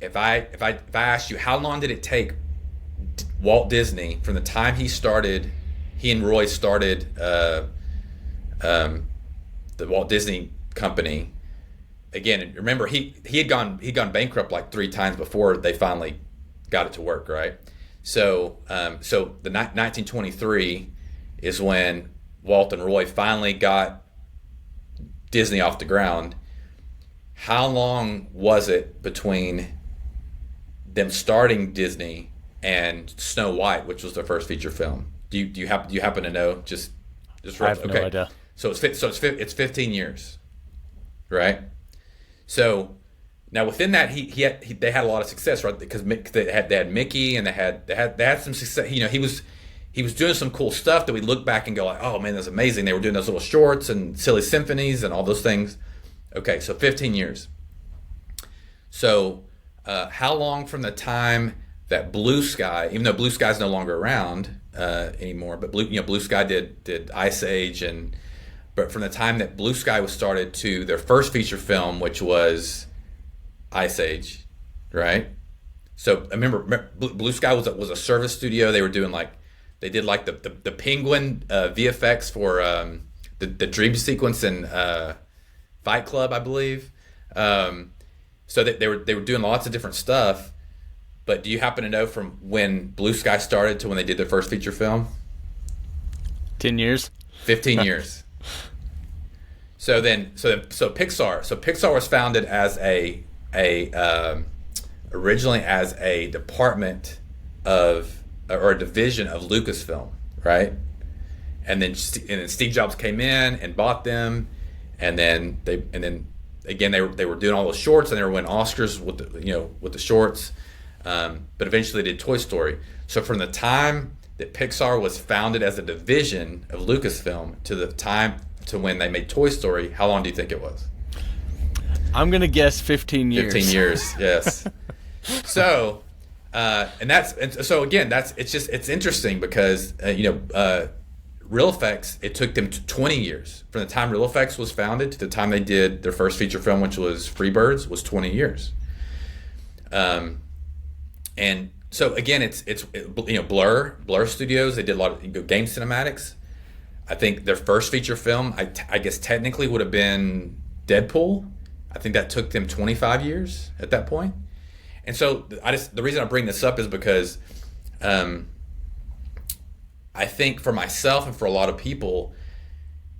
[SPEAKER 2] if I asked you, how long did it take Walt Disney from the time he and Roy started the Walt Disney Company? Again, remember he had gone bankrupt like 3 times before they finally got it to work, right? So the 1923 is when Walt and Roy finally got Disney off the ground. How long was it between them starting Disney and Snow White, which was their first feature film? Do you happen to know? Just
[SPEAKER 1] I have no idea.
[SPEAKER 2] So it's 15 years, right? So now within that, they had a lot of success, right? Because they had Mickey, and they had some success. He was doing some cool stuff that we look back and go like, oh man, that's amazing. They were doing those little shorts and silly symphonies and all those things. Okay, so 15 years. So how long from the time that Blue Sky, even though Blue Sky is no longer around anymore, but Blue Sky did Ice Age, but from the time that Blue Sky was started to their first feature film, which was Ice Age, right? So I remember Blue Sky was a service studio. They were doing they did the penguin VFX for the dream sequence in Fight Club, I believe. So they were doing lots of different stuff. But do you happen to know from when Blue Sky started to when they did their first feature film?
[SPEAKER 1] 10 years.
[SPEAKER 2] 15 years. So Pixar. So Pixar was founded as originally as a department or a division of Lucasfilm, right? And then Steve Jobs came in and bought them, and then again they were doing all those shorts, and they were winning Oscars with the shorts. But eventually they did Toy Story. So from the time that Pixar was founded as a division of Lucasfilm to the time to when they made Toy Story, how long do you think it was?
[SPEAKER 1] I'm gonna guess 15 years.
[SPEAKER 2] 15 years, yes. So, it's interesting because Real Effects, it took them 20 years from the time Real Effects was founded to the time they did their first feature film, which was Freebirds, was 20 years. And so again, it's Blur Studios. They did a lot of game cinematics. I think their first feature film, I guess technically would have been Deadpool. I think that took them 25 years at that point. And so the reason I bring this up is because I think for myself and for a lot of people,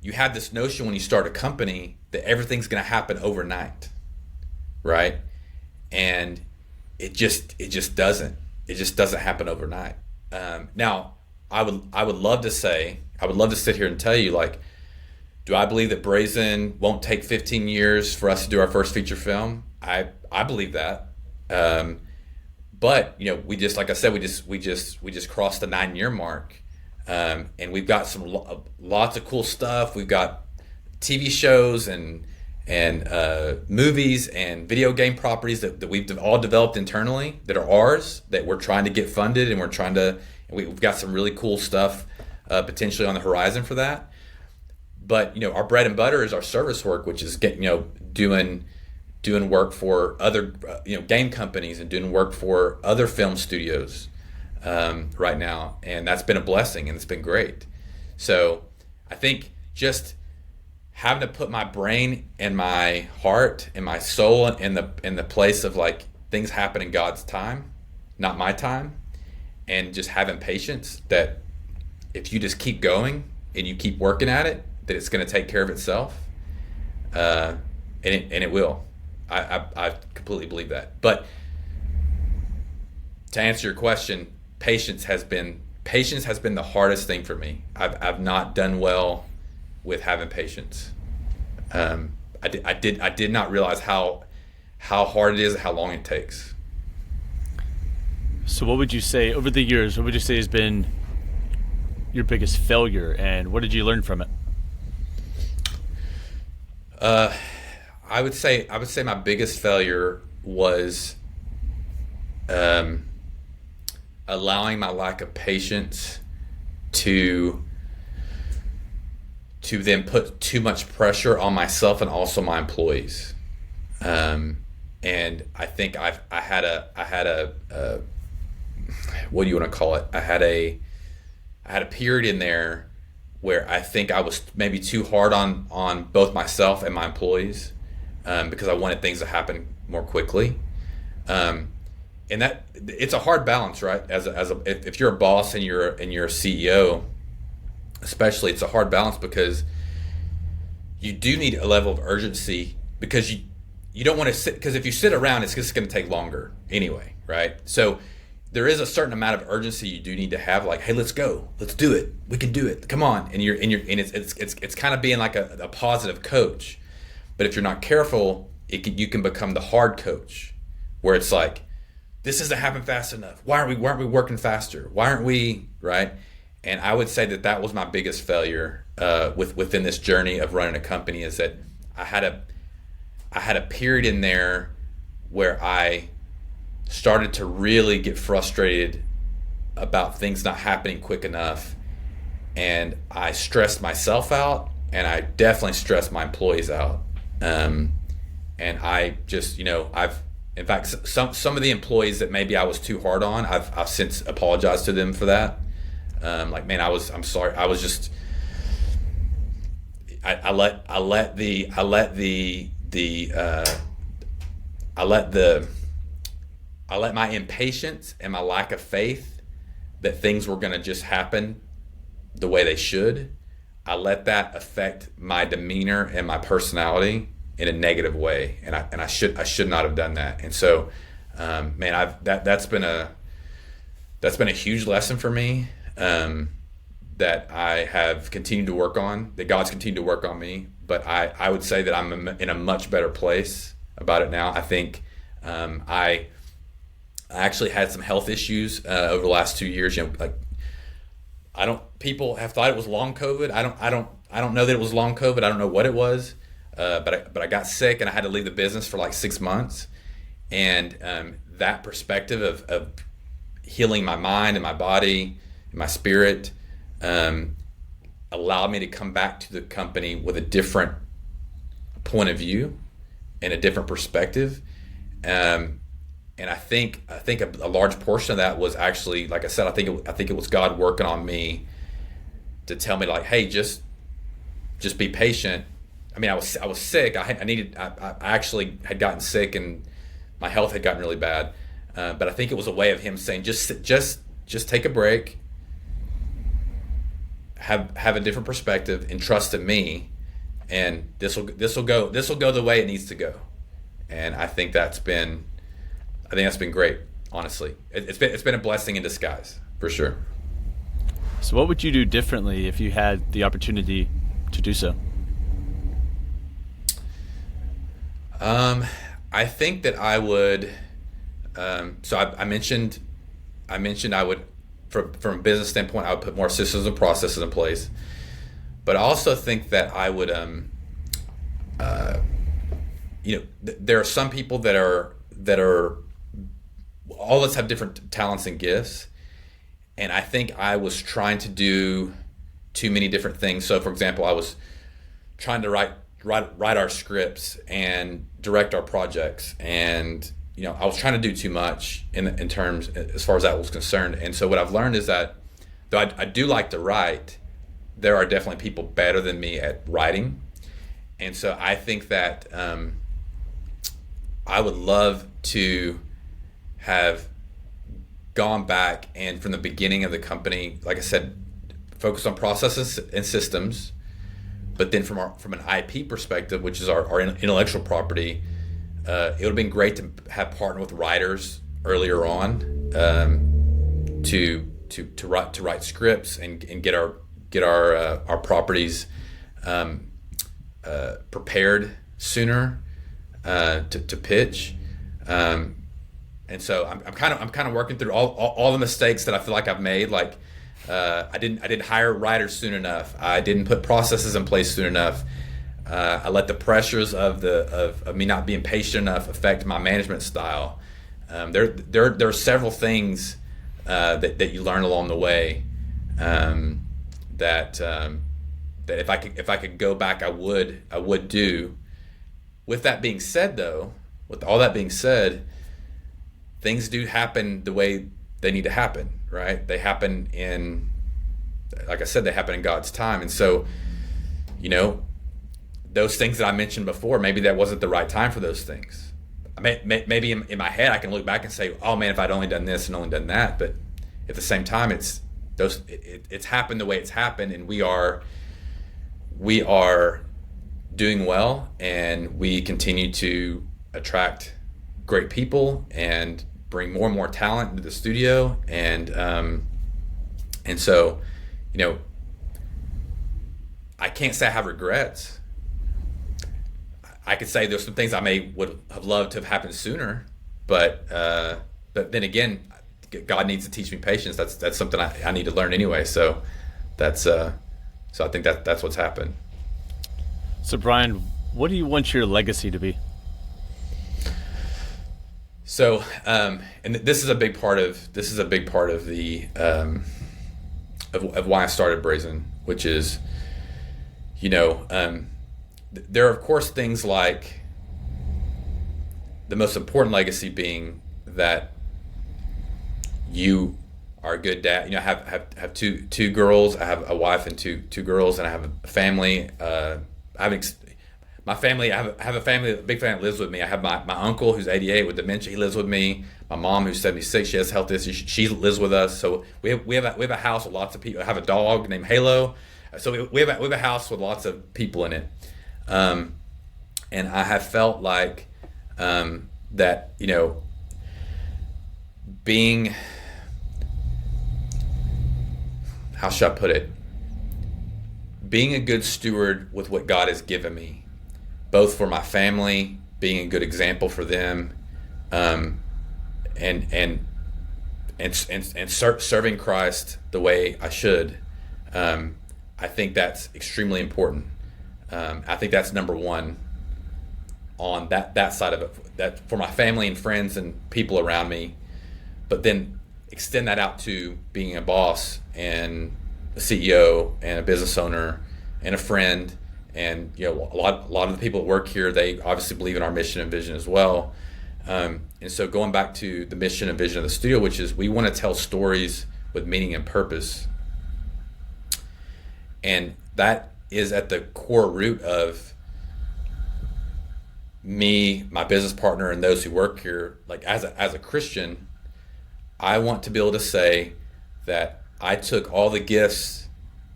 [SPEAKER 2] you have this notion when you start a company that everything's going to happen overnight, right? And it just doesn't. It just doesn't happen overnight. Now, I would love to sit here and tell you, like, do I believe that Brazen won't take 15 years for us to do our first feature film? I believe that. But we just, like I said, we just crossed the 9-year mark, and we've got lots of cool stuff. We've got TV shows and movies and video game properties that we've all developed internally that are ours, that we're trying to get funded, and we've got some really cool stuff potentially on the horizon for that. But our bread and butter is our service work, which is doing work for other game companies and doing work for other film studios right now, and that's been a blessing and it's been great. So I think just having to put my brain and my heart and my soul in the place of, like, things happen in God's time, not my time, and just having patience that if you just keep going and you keep working at it, that it's going to take care of itself, and it will. I completely believe that. But to answer your question, patience has been the hardest thing for me. I've not done well with having patience. I did not realize how hard it is and how long it takes.
[SPEAKER 1] So what would you say over the years, has been your biggest failure, and what did you learn from it?
[SPEAKER 2] I would say my biggest failure was allowing my lack of patience to then put too much pressure on myself and also my employees. And I think I had a what do you want to call it? I had a period in there where I think I was maybe too hard on both myself and my employees, because I wanted things to happen more quickly. And that it's a hard balance, right? If you're a boss and you're a CEO, especially, it's a hard balance because you do need a level of urgency, because you don't want to sit, because if you sit around, it's just going to take longer anyway, right? So there is a certain amount of urgency you do need to have, like, hey, let's go, let's do it, we can do it, come on, and it's kind of being like a positive coach. But if you're not careful, you can become the hard coach, where it's like, this isn't happening fast enough. Why aren't we working faster? Why aren't we, right? And I would say that was my biggest failure within this journey of running a company, is that I had a period in there where I started to really get frustrated about things not happening quick enough, and I stressed myself out, and I definitely stressed my employees out. And I just, in fact, some of the employees that maybe I was too hard on, I've since apologized to them for that. Like, man, I'm sorry. I was just, I let my impatience and my lack of faith that things were going to just happen the way they should, I let that affect my demeanor and my personality in a negative way, and I should not have done that. And so, man, that's been a huge lesson for me, that I have continued to work on, that God's continued to work on me. But I would say that I'm in a much better place about it now. I think I actually had some health issues over the last 2 years. People have thought it was long COVID. I don't know that it was long COVID. I don't know what it was. But I got sick and I had to leave the business for like 6 months. And that perspective of healing my mind and my body and my spirit allowed me to come back to the company with a different point of view and a different perspective. And I think a large portion of that was actually, like I said, I think it was God working on me to tell me, like, hey, just be patient. I mean, I was sick. I actually had gotten sick and my health had gotten really bad. But I think it was a way of him saying, just take a break, have a different perspective and trust in me, and this will go the way it needs to go. And I think that's been great. Honestly, it's been a blessing in disguise for sure.
[SPEAKER 1] So what would you do differently if you had the opportunity to do so?
[SPEAKER 2] I think that I would. So I mentioned I would, from a business standpoint, I would put more systems and processes in place. But I also think that I would, there are some people that are all of us have different talents and gifts, and I think I was trying to do too many different things. So, for example, I was trying to write our scripts and direct our projects, and I was trying to do too much in terms as far as that was concerned. And so what I've learned is that though I do like to write, there are definitely people better than me at writing. And so I think that I would love to have gone back and from the beginning of the company, like I said, focus on processes and systems, but then from an IP perspective, which is our intellectual property, it would have been great to have partnered with writers earlier on to write scripts and get our properties prepared sooner to pitch. And so I'm kind of working through all the mistakes that I feel like I've made. Like I didn't hire writers soon enough. I didn't put processes in place soon enough. I let the pressures of me not being patient enough affect my management style. There are several things that you learn along the way that if I could go back, I would do. With that being said, though, with all that being said, things do happen the way they need to happen, right? They happen like I said, they happen in God's time. And so, those things that I mentioned before, maybe that wasn't the right time for those things. Maybe in my head, I can look back and say, oh man, if I'd only done this and only done that. But at the same time, it's happened the way it's happened, and we are doing well, and we continue to attract great people and bring more and more talent into the studio, and so I can't say I have regrets. I could say there's some things I would have loved to have happened sooner, but then again, God needs to teach me patience. That's something I need to learn anyway. So so I think that's what's happened.
[SPEAKER 1] So Bryan, what do you want your legacy to be?
[SPEAKER 2] So, and this is a big part of the of why I started Brazen, which is, there are of course things like the most important legacy being that you are a good dad. I have two girls. I have a wife and two girls, and I have a family. My family, I have a family, a big family that lives with me. I have my uncle who's 88 with dementia. He lives with me. My mom who's 76. She has health issues. She lives with us. So we have a house with lots of people. I have a dog named Halo. So we have a house with lots of people in it. And I have felt like that being, how should I put it? Being a good steward with what God has given me, both for my family, being a good example for them, and serving Christ the way I should. I think that's extremely important. I think that's number one on that side of it. That for my family and friends and people around me, but then extend that out to being a boss and a CEO and a business owner and a friend. And a lot of the people that work here, they obviously believe in our mission and vision as well. And so going back to the mission and vision of the studio, which is we want to tell stories with meaning and purpose. And that is at the core root of me, my business partner, and those who work here. Like as a Christian, I want to be able to say that I took all the gifts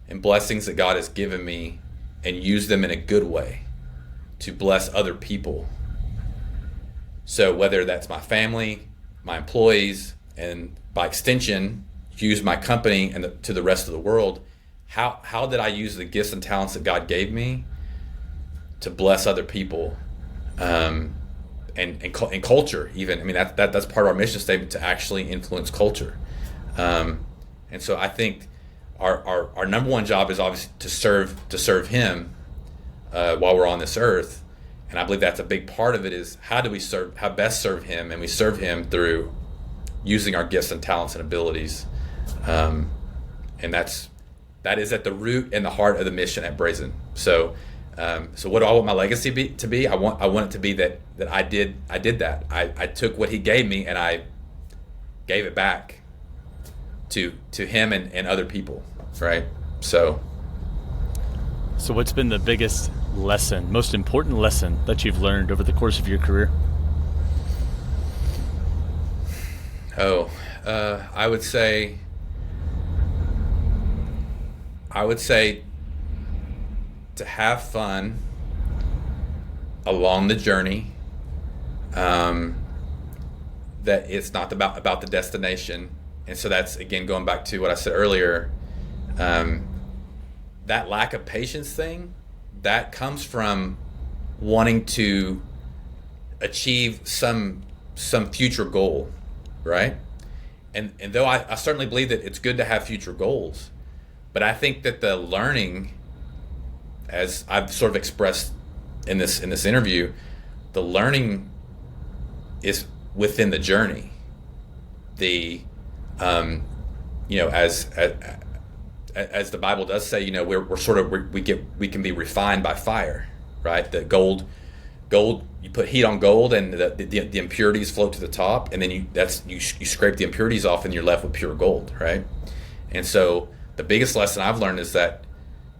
[SPEAKER 2] and blessings that God has given me and use them in a good way to bless other people. So whether that's my family, my employees, and by extension, use my company and to the rest of the world, how did I use the gifts and talents that God gave me to bless other people, and culture even? I mean, that's part of our mission statement, to actually influence culture. And so I think our number one job is obviously to serve Him while we're on this earth, and I believe that's a big part of it, is how best serve Him, and we serve Him through using our gifts and talents and abilities, and that is at the root and the heart of the mission at Brazen. So what do I want my legacy to be? I want it to be that I did that. I took what He gave me and I gave it back to Him and other people, right? So
[SPEAKER 1] what's been the biggest lesson, most important lesson that you've learned over the course of your career?
[SPEAKER 2] I would say to have fun along the journey, that it's not about the destination. And so that's, again, going back to what I said earlier, that lack of patience thing, that comes from wanting to achieve some future goal, right? And though I certainly believe that it's good to have future goals, but I think that the learning, as I've sort of expressed in this interview, the learning is within the journey. The as the Bible does say, we can be refined by fire, right? The gold, you put heat on gold, and the impurities float to the top, and then you scrape the impurities off, and you're left with pure gold, right? And so the biggest lesson I've learned is that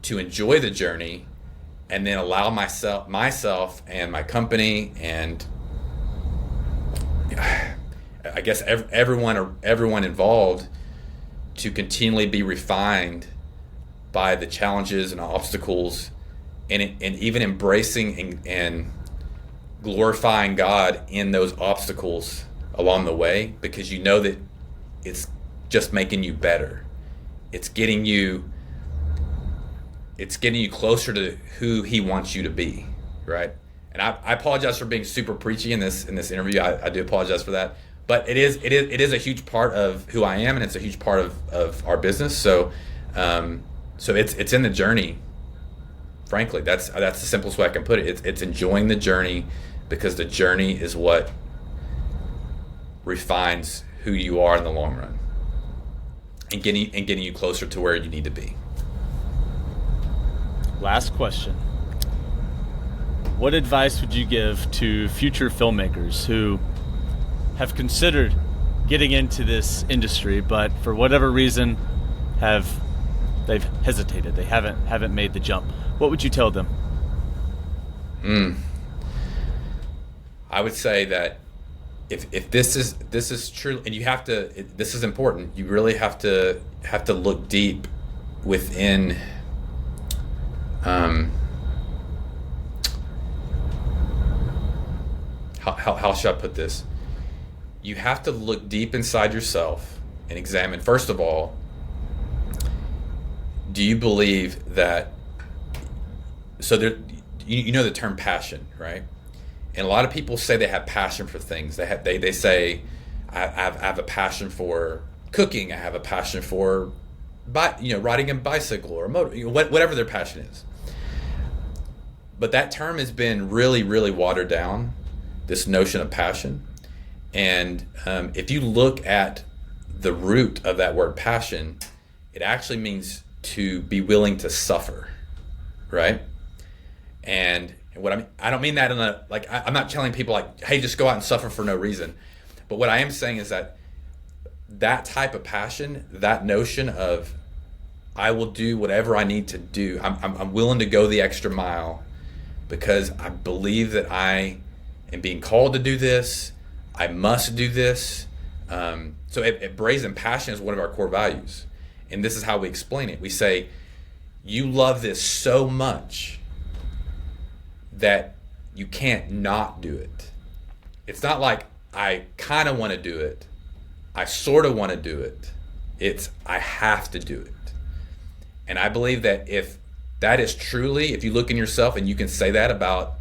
[SPEAKER 2] to enjoy the journey, and then allow myself and my company, and I guess everyone involved, to continually be refined by the challenges and obstacles, and even embracing and glorifying God in those obstacles along the way, because you know that it's just making you better. It's getting you closer to who He wants you to be, right? And I apologize for being super preachy in this interview. I do apologize for that. But it is a huge part of who I am, and it's a huge part of our business. So it's in the journey. Frankly, that's the simplest way I can put it. It's enjoying the journey, because the journey is what refines who you are in the long run, and getting you closer to where you need to be.
[SPEAKER 1] Last question. What advice would you give to future filmmakers who have considered getting into this industry, but for whatever reason they've hesitated, they haven't made the jump? What would you tell them?
[SPEAKER 2] I would say that if this is true, and this is important, you really have to look deep within how should I put this? You have to look deep inside yourself and examine, first of all, do you believe that, you know the term passion, right? And a lot of people say they have passion for things. They say, I have a passion for cooking. I have a passion for riding a bicycle or a motor, whatever their passion is. But that term has been really, really watered down, this notion of passion. And if you look at the root of that word passion, it actually means to be willing to suffer, right? And what I don't mean that in a, like, I'm not telling people like, hey, just go out and suffer for no reason. But what I am saying is that type of passion, that notion of, I will do whatever I need to do. I'm willing to go the extra mile because I believe that I am being called to do this. I must do this. So at Brazen, passion is one of our core values. And this is how we explain it. We say, you love this so much that you can't not do it. It's not like I kind of want to do it, I sort of want to do it. It's I have to do it. And I believe that if that is truly, if you look in yourself and you can say that about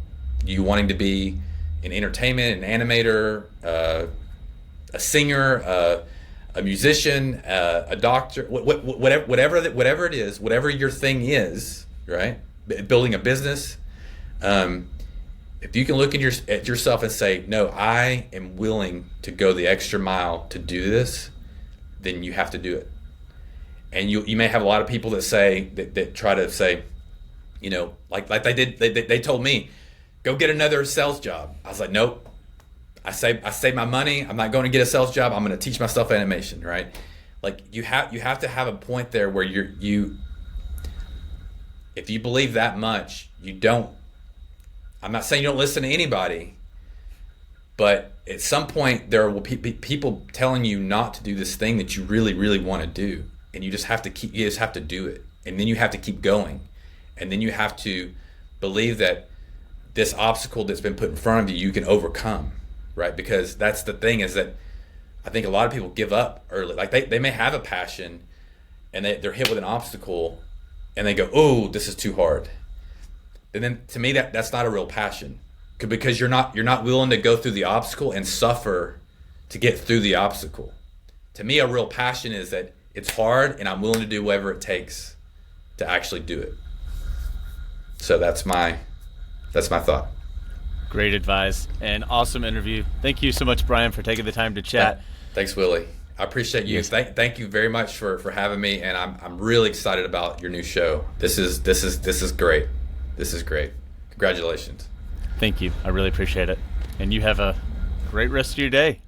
[SPEAKER 2] you wanting to be in entertainment, an animator, a singer, a musician, a doctor, whatever it is, whatever your thing is, right? Building a business. If you can look at yourself and say, no, I am willing to go the extra mile to do this, then you have to do it. And you may have a lot of people that say that try to say, you know, like they did. They told me, go get another sales job. I was like, nope. I save my money. I'm not going to get a sales job. I'm going to teach myself animation, right? Like you have to have a point there where you if you believe that much, you don't. I'm not saying you don't listen to anybody, but at some point there will be people telling you not to do this thing that you really, really want to do, and you just have to do it, and then you have to keep going, and then you have to believe that this obstacle that's been put in front of you can overcome, right? Because that's the thing, is that I think a lot of people give up early. Like they may have a passion, and they're hit with an obstacle, and they go, oh, this is too hard. And then to me, that's not a real passion, because you're not willing to go through the obstacle and suffer to get through the obstacle. To me, a real passion is that it's hard and I'm willing to do whatever it takes to actually do it. So that's my thought.
[SPEAKER 1] Great advice and awesome interview. Thank you so much, Bryan, for taking the time to chat.
[SPEAKER 2] Thanks, Willie. I appreciate you.
[SPEAKER 1] Yes.
[SPEAKER 2] Thank you very much for having me, and I'm really excited about your new show. This is great. This is great. Congratulations.
[SPEAKER 1] Thank you. I really appreciate it. And you have a great rest of your day.